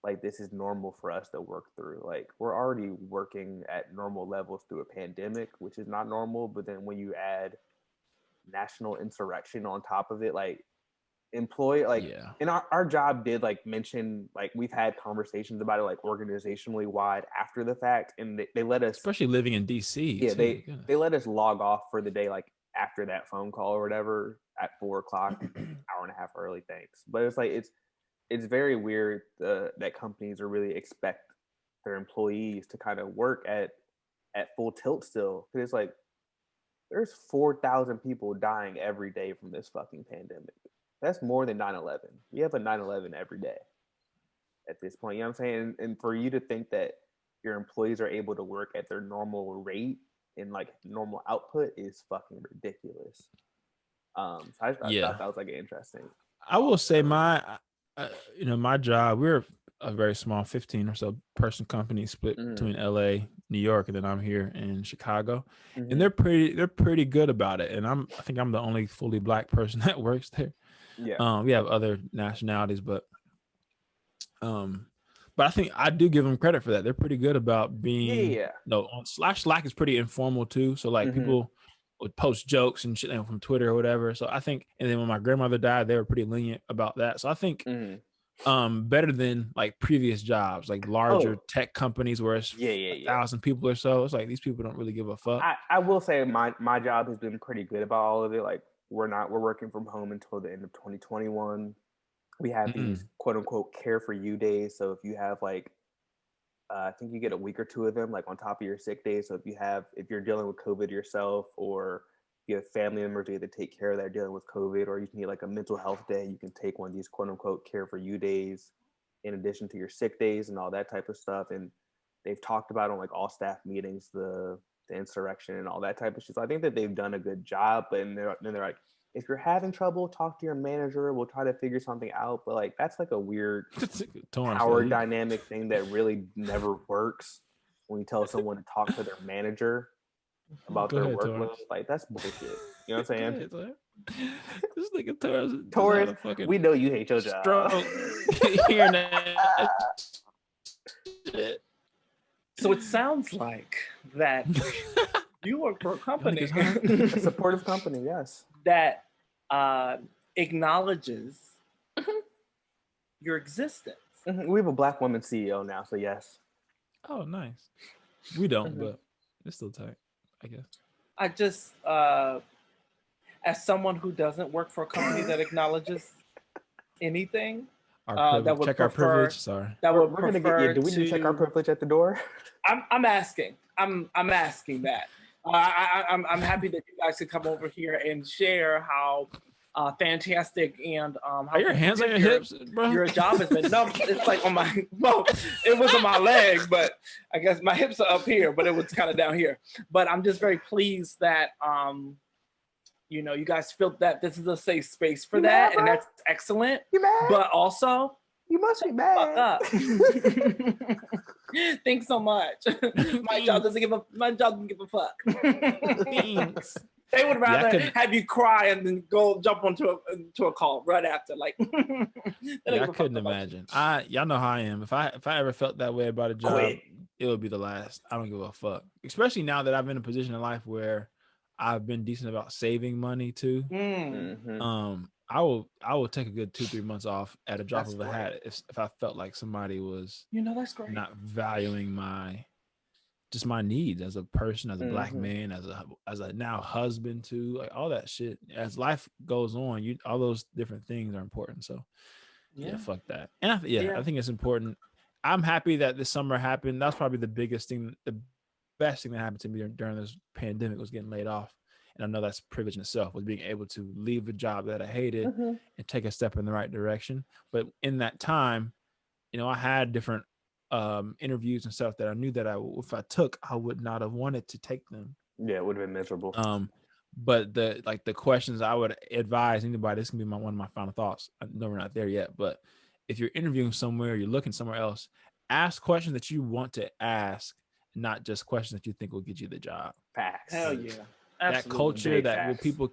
F: like this is normal for us to work through? Like we're already working at normal levels through a pandemic, which is not normal. But then when you add national insurrection on top of it, like and our job did like mention like we've had conversations about it like organizationally wide after the fact, and they let us,
G: especially living in DC.
F: Yeah, they let us log off for the day like after that phone call or whatever at 4 o'clock, hour and a half early. Thanks, but it's like it's very weird that companies are really expect their employees to kind of work at full tilt still, because it's like there's 4,000 people dying every day from this fucking pandemic. That's more than 9/11. We have a 9/11 every day at this point. You know what I'm saying? And for you to think that your employees are able to work at their normal rate and like normal output is fucking ridiculous. So I thought that was like interesting.
G: I will say my job, we're a very small 15 or so person company split between LA, New York, and then I'm here in Chicago. And they're pretty good about it. And I think I'm the only fully Black person that works there.
F: Yeah.
G: We have other nationalities, but I think I do give them credit for that. They're pretty good about being on Slack is pretty informal too. So like people would post jokes and shit from Twitter or whatever. So I think, and then when my grandmother died, they were pretty lenient about that. So I think better than like previous jobs, like larger tech companies where it's 1,000 people or so. It's like these people don't really give a fuck.
F: I will say my job has been pretty good about all of it. Like we're working from home until the end of 2021. We have these quote unquote care for you days. So if you have like, I think you get a week or two of them like on top of your sick days. So if you're dealing with COVID yourself, or you have family members you have to take care of that are dealing with COVID, or you need like a mental health day, you can take one of these quote unquote care for you days in addition to your sick days and all that type of stuff. And they've talked about on like all staff meetings, the insurrection and all that type of shit. So I think that they've done a good job, but they're like, if you're having trouble, talk to your manager. We'll try to figure something out. But like, that's like a weird power dynamic thing that really never works when you tell someone to talk to their manager about their workload. Like, that's bullshit. You know what I'm saying?
G: This nigga
F: Torrance, we know you hate your job.
E: Hearing that. So it sounds like that you work for a company,
F: a supportive company, yes,
E: that acknowledges your existence.
F: We have a Black woman CEO now, so yes.
G: Oh, nice. We don't, but it's still tight, I guess.
E: I just, as someone who doesn't work for a company that acknowledges anything, that would
G: check our privilege. Sorry,
E: that would
F: we're gonna get you. Do we need to check our privilege at the door?
E: I'm asking. I'm asking that. I'm happy that you guys could come over here and share how fantastic and how
G: are your hands on your hips, bro?
E: Your job has been. No, it's like on my. Well, it was on my leg, but I guess my hips are up here, but it was kind of down here. But I'm just very pleased that you guys felt that this is a safe space for that, and that's excellent.
F: You mad?
E: But also,
F: you must be mad.
E: Fuck up. Thanks so much. My job doesn't give a fuck.
G: Thanks.
E: They would rather have you cry and then go jump onto a call right after. Like,
G: I couldn't imagine. Y'all know how I am. If I ever felt that way about a job, it would be the last. I don't give a fuck. Especially now that I'm in a position in life where I've been decent about saving money too.
F: Mhm.
G: I will take a good 2-3 months off at a drop
E: That's
G: of a hat if I felt like somebody was
E: that's great.
G: not valuing my needs as a person, as a black
F: Mhm.
G: man, as a now husband too, like all that shit. As life goes on, all those different things are important. So yeah, fuck that. And I think it's important. I'm happy that this summer happened. That's probably the biggest thing, the best thing that happened to me during this pandemic was getting laid off. And I know that's privilege in itself, was being able to leave a job that I hated
F: Mhm.
G: and take a step in the right direction. But in that time, I had different interviews and stuff that I knew that if I took, I would not have wanted to take them.
F: Yeah, it would have been miserable.
G: But the questions I would advise anybody, this can be one of my final thoughts. I know we're not there yet, but if you're interviewing somewhere, you're looking somewhere else, ask questions that you want to ask, not just questions that you think will get you the job.
F: Facts.
E: Hell yeah.
G: That
E: Absolutely.
G: culture
F: Big
G: that will
F: facts.
G: people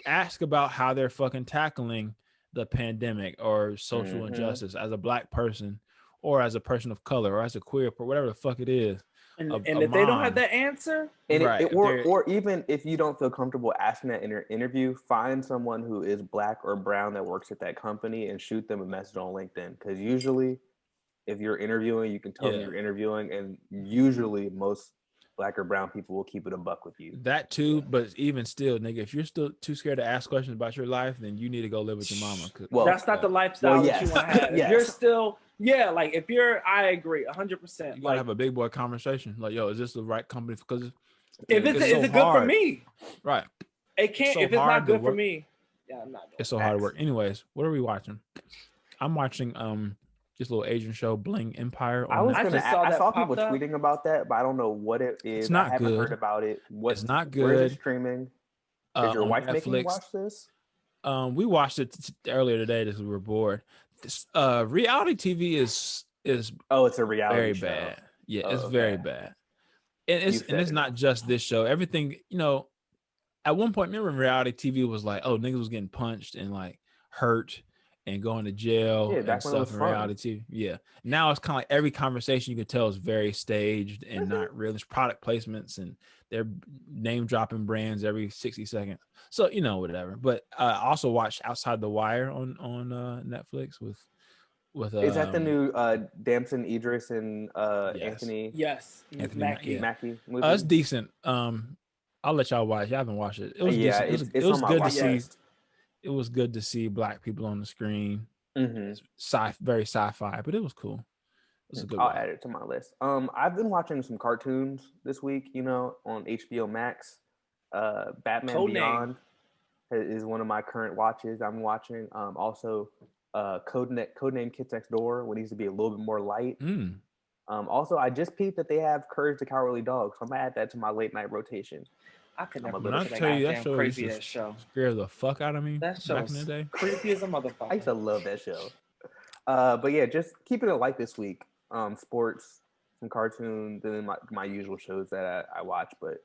G: ask about how they're fucking tackling the pandemic or social
F: Mhm.
G: injustice as a black person or as a person of color or as a queer or whatever the fuck it is.
E: And
G: a
E: if they don't have
G: mom,
E: that answer,
F: And
G: right,
F: or even if you don't feel comfortable asking that in your interview, find someone who is black or brown that works at that company and shoot them a message on LinkedIn. Because usually, if you're interviewing, you can tell them
G: Yeah.
F: you're interviewing, and usually most black or brown people will keep it a buck with you.
G: that too, but even still, nigga, if you're still too scared to ask questions about your life, then you need to go live with your mama.
F: Well,
E: that's not the lifestyle that you
F: yes.
E: want to have. If
F: Yes.
E: you're still, like if you're, I agree 100%.
G: You gotta have a big boy conversation. Like, yo, is this the right company? Because
E: if it's
G: so
E: is it good for
G: hard.
E: me?
G: Right.
E: It can't.
G: So
E: if it's
G: hard
E: not
G: to
E: good for
G: work.
E: me, yeah, I'm not doing
G: It's so hard to work. Anyways, what are we watching? I'm watching this little Asian show, Bling Empire.
F: I was
E: I
F: gonna.
E: just saw
F: I
E: that
F: saw people
E: popped up.
F: tweeting about that, but I don't know what it is.
G: It's not
F: I haven't
G: good.
F: heard about it.
G: It's not
F: Where is
G: good.
F: it streaming? Is your
G: On
F: wife making you
G: Netflix.
F: watch this?
G: We watched it earlier today because we were bored. This reality TV is
F: Oh, it's a reality
G: very
F: show.
G: bad. Yeah,
F: Oh,
G: it's
F: okay.
G: very bad. And it's not just this show. Everything, at one point, remember when reality TV was like, oh, niggas was getting punched and like hurt and going to jail
F: Yeah,
G: and
F: back when it was
G: stuff in
F: fun.
G: reality TV. Yeah. Now it's kind of like every conversation you can tell is very staged and not real. There's product placements and they're name dropping brands every 60 seconds. So, whatever. But I also watched Outside the Wire on Netflix with
F: Is that the new Damson Idris and
G: Yes.
F: Anthony
E: Yes,
G: Mackie.
F: Mackie movie?
G: It's decent. I'll let y'all watch. I haven't watched it. It was
F: Yeah,
G: decent.
F: it's
G: It was
F: on my
G: good to
F: watch
G: see.
F: list.
G: It was good to see black people on the screen.
F: Mm-hmm.
G: It's very sci-fi, but it was cool. It was a good
F: I'll
G: one.
F: add it to my list. I've been watching some cartoons this week, on HBO Max. Batman
E: Codename.
F: Beyond is one of my current watches. I'm watching also Codename Kids Next Door, what needs to be a little bit more light. Also, I just peeped that they have Courage the Cowardly Dog, so I'm gonna add that to my late night rotation.
E: I could never
G: When I
E: look at
G: tell you that
E: goddamn
G: show
E: crazy
G: used to
E: that show.
G: scare the fuck out of me
E: That show
G: back in the
E: is
G: day.
E: creepy as a motherfucker.
F: I used to love that show. But yeah, just keeping it light this week. Sports, some cartoons, and then my usual shows that I watch. But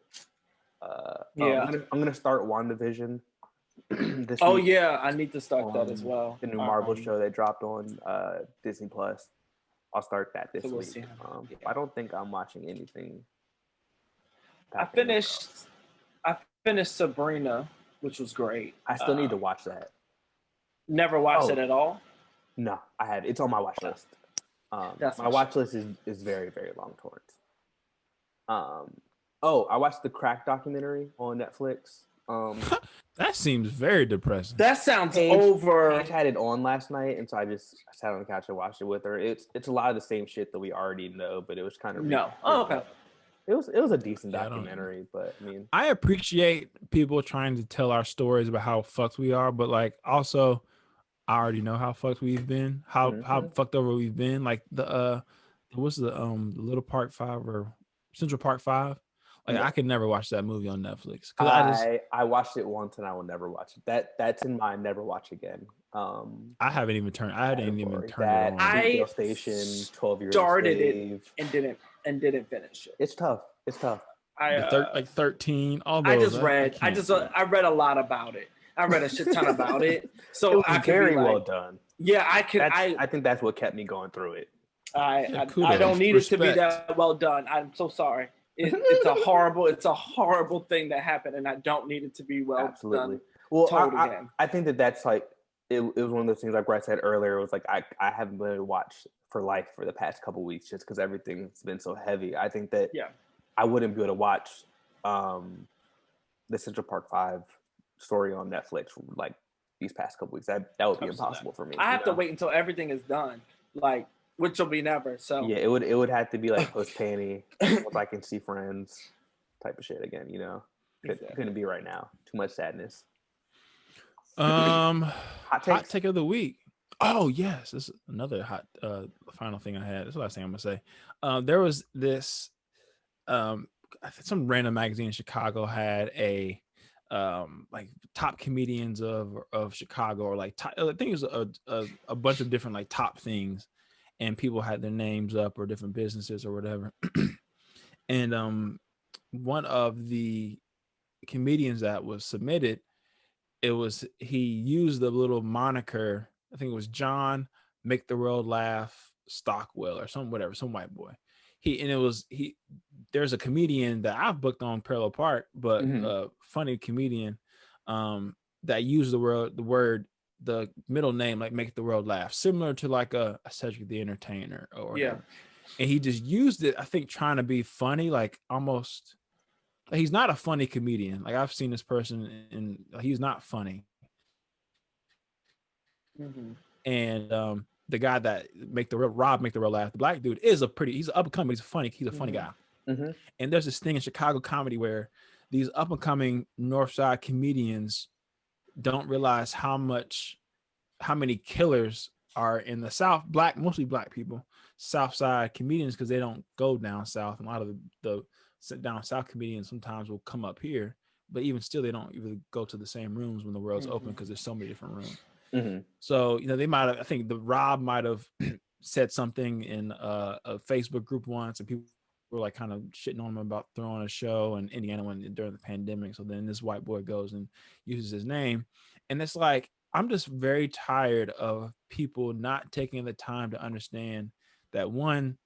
E: yeah,
F: I'm gonna start WandaVision this
E: oh
F: week.
E: yeah, I need to start that as well.
F: The new Marvel show that dropped on Disney Plus. I'll start that this
E: So we'll
F: week.
E: see.
F: I don't think I'm watching anything.
E: I finished Sabrina, which was great.
F: I still need to watch that.
E: Never watched it at all.
F: No, I have. It's on my watch list. My watch list is very, very long, Torrance. I watched the Crack documentary on Netflix.
G: That seems very depressing.
E: That sounds over.
F: Paige had it on last night, and so I sat on the couch and watched it with her. It's a lot of the same shit that we already know, but it was kind of
E: okay.
F: It was a decent documentary, but I mean,
G: I appreciate people trying to tell our stories about how fucked we are, but like also I already know how fucked we've been, how fucked over we've been. Like what's the Little Park 5 or Central Park 5? Like I could never watch that movie on Netflix.
F: I watched it once and I will never watch it. That's in my never watch again.
G: I hadn't even turned it on.
F: I Station, 12 Years
E: started it and didn't finish it.
F: It's tough.
E: I
G: 13. All those.
E: I read a lot about it. I read a shit ton about it. So
F: it was
E: I can
F: very
E: be like,
F: well done.
E: Yeah, I
F: think that's what kept me going through it.
E: I don't need it to be that well done. I'm so sorry. it's a horrible thing that happened, and I don't need it to be done.
F: Well,
E: told again.
F: I think that's like it was one of those things like Bryce said earlier. It was like I haven't been able to watch for life for the past couple weeks just because everything's been so heavy. I think that I wouldn't be able to watch the Central Park 5 story on Netflix like these past couple weeks. That would be impossible for me.
E: I have to wait until everything is done, like which will be never. So
F: yeah, it would have to be like post panty if I can see friends type of shit again. Couldn't be right now. Too much sadness.
G: Hot take of the week. Oh yes, this is another hot final thing I had. This is the last thing I'm gonna say. There was this some random magazine in Chicago had a like top comedians of Chicago, or like top, I think it was a bunch of different like top things, and people had their names up or different businesses or whatever. And one of the comedians that was submitted, he used the little moniker, I think it was John Make the World Laugh Stockwell or some white boy. There's a comedian that I've booked on Parallel Park, but funny comedian that used the middle name, like Make the World Laugh, similar to like a Cedric the Entertainer or whatever. And he just used it, I think, trying to be funny, like almost. He's not a funny comedian. Like I've seen this person and he's not funny. And the guy that Rob Make the World Laugh, the black dude, he's up and coming. He's a funny guy. And there's this thing in Chicago comedy where these up and coming North Side comedians don't realize how many killers are in the South, mostly black people, South Side comedians, because they don't go down South. And a lot of the down South comedians sometimes will come up here, but even still, they don't really go to the same rooms when the world's open because there's so many different rooms. So, I think the Rob might have said something in a Facebook group once, and people were like kind of shitting on him about throwing a show in Indiana during the pandemic. So then this white boy goes and uses his name. And it's like, I'm just very tired of people not taking the time to understand that, one,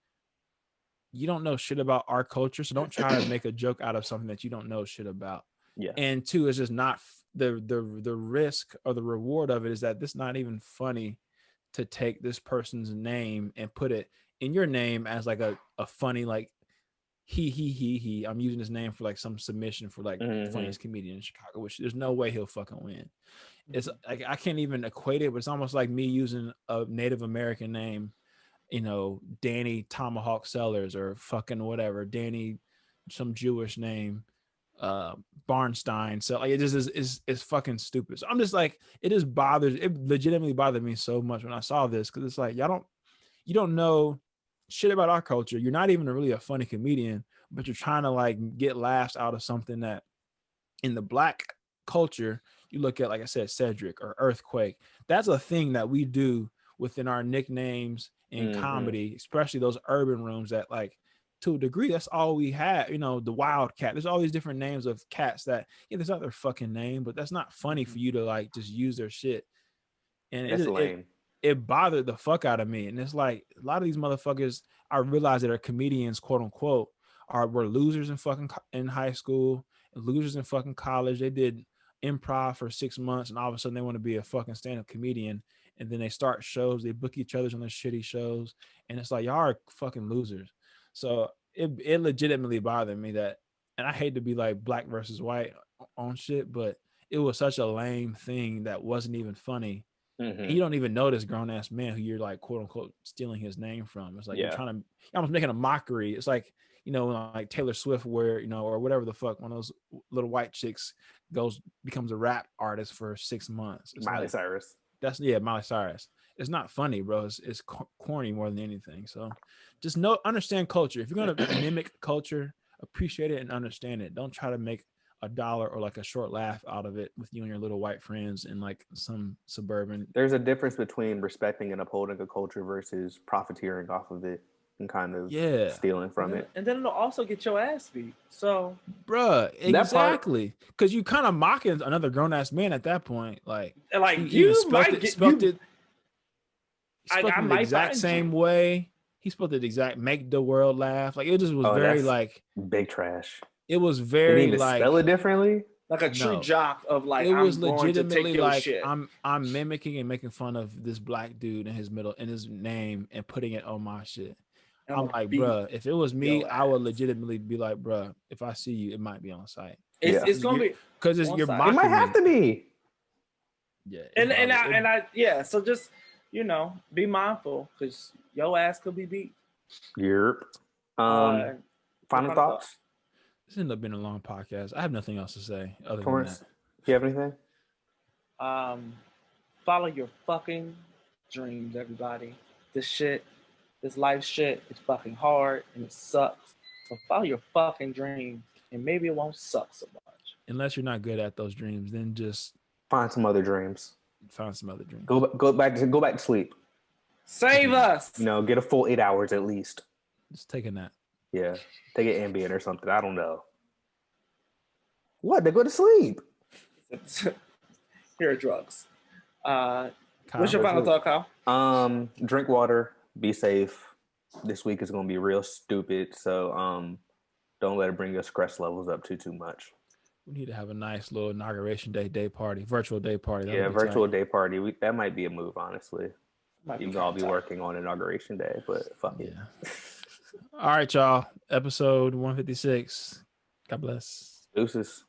G: you don't know shit about our culture, so don't try to make a joke out of something that you don't know shit about. Yeah. And two, it's just not the risk or the reward of it is that it's not even funny to take this person's name and put it in your name as like a funny, like he. I'm using his name for like some submission for like funniest comedian in Chicago, which there's no way he'll fucking win. It's like I can't even equate it, but it's almost like me using a Native American name. Danny Tomahawk Sellers or fucking whatever, Danny, some Jewish name, Barnstein. So like, it just is fucking stupid. So I'm just like, it legitimately bothered me so much when I saw this. Cause it's like, you don't know shit about our culture. You're not even really a funny comedian, but you're trying to like get laughs out of something that in the black culture, you look at, like I said, Cedric or Earthquake. That's a thing that we do within our nicknames in comedy, especially those urban rooms that, like, to a degree, that's all we have. The Wildcat. There's all these different names of cats that, that's not their fucking name, but that's not funny for you to like just use their shit. And it's lame. It bothered the fuck out of me. And it's like a lot of these motherfuckers, I realize that are comedians, quote unquote, were losers in high school, losers in fucking college. They did improv for 6 months, and all of a sudden they want to be a fucking stand-up comedian. And then they start shows, they book each other on their shitty shows. And it's like, y'all are fucking losers. So it legitimately bothered me that, and I hate to be like black versus white on shit, but it was such a lame thing that wasn't even funny. You don't even know this grown ass man who you're like, quote unquote, stealing his name from. It's like, you're almost making a mockery. It's like, like Taylor Swift, where, or whatever the fuck, one of those little white chicks becomes a rap artist for 6 months. It's
F: Miley Cyrus.
G: Miley Cyrus. It's not funny, bro. It's corny more than anything. So just understand culture. If you're going to mimic culture, appreciate it and understand it. Don't try to make $1 or like a short laugh out of it with you and your little white friends in like some suburban.
F: There's a difference between respecting and upholding a culture versus profiteering off of it and kind of stealing from it.
E: And then it'll also get your ass beat. So,
G: bruh, exactly. Because you kind of mocking another grown ass man at that point. Like
E: you might get
G: the exact same way. He's supposed to exact make the world laugh. Like it just was very
F: that's
G: like
F: big trash.
G: it was
F: Did he
G: very
F: even
G: like
F: spell it differently?
E: Like a true
G: No.
E: jock of like,
G: it was
E: I'm going to
G: legitimately
E: take your
G: like
E: shit.
G: I'm mimicking and making fun of this black dude in his name and putting it on my shit. I'm like, bruh, if it was me,
E: your
G: I would
E: ass.
G: legitimately be like, bruh, if I see you, it might be on site.
E: It's gonna be
G: because
E: on
G: you're
E: site.
G: mocking
F: It might have
G: me.
F: to be.
G: Yeah,
E: and I so just be mindful because your ass could be beat.
F: Yep. Final thoughts?
G: This ended up being a long podcast. I have nothing else to say other
F: Torrance,
G: than
F: do you have anything?
E: Follow your fucking dreams, everybody. This life shit is fucking hard and it sucks. So follow your fucking dreams and maybe it won't suck so much.
G: unless you're not good at those dreams, then just
F: Find some other dreams.
G: find some other dreams.
F: Go back to sleep.
E: Save us.
F: Get a full 8 hours at least.
G: Just take a nap.
F: Yeah, take an Ambien or something. I don't know. What? They go to sleep.
E: Here are drugs.
G: Kyle,
E: What's your final thought, Kyle?
F: Drink water. Be safe. This week is gonna be real stupid. So don't let it bring your stress levels up too much.
G: we need to have a nice little inauguration day party, virtual day party.
F: Yeah, virtual day party. That might be a move, honestly. Even though I'll be working on inauguration day, but fuck it.
G: All right, y'all. Episode 156. God bless.
F: Deuces.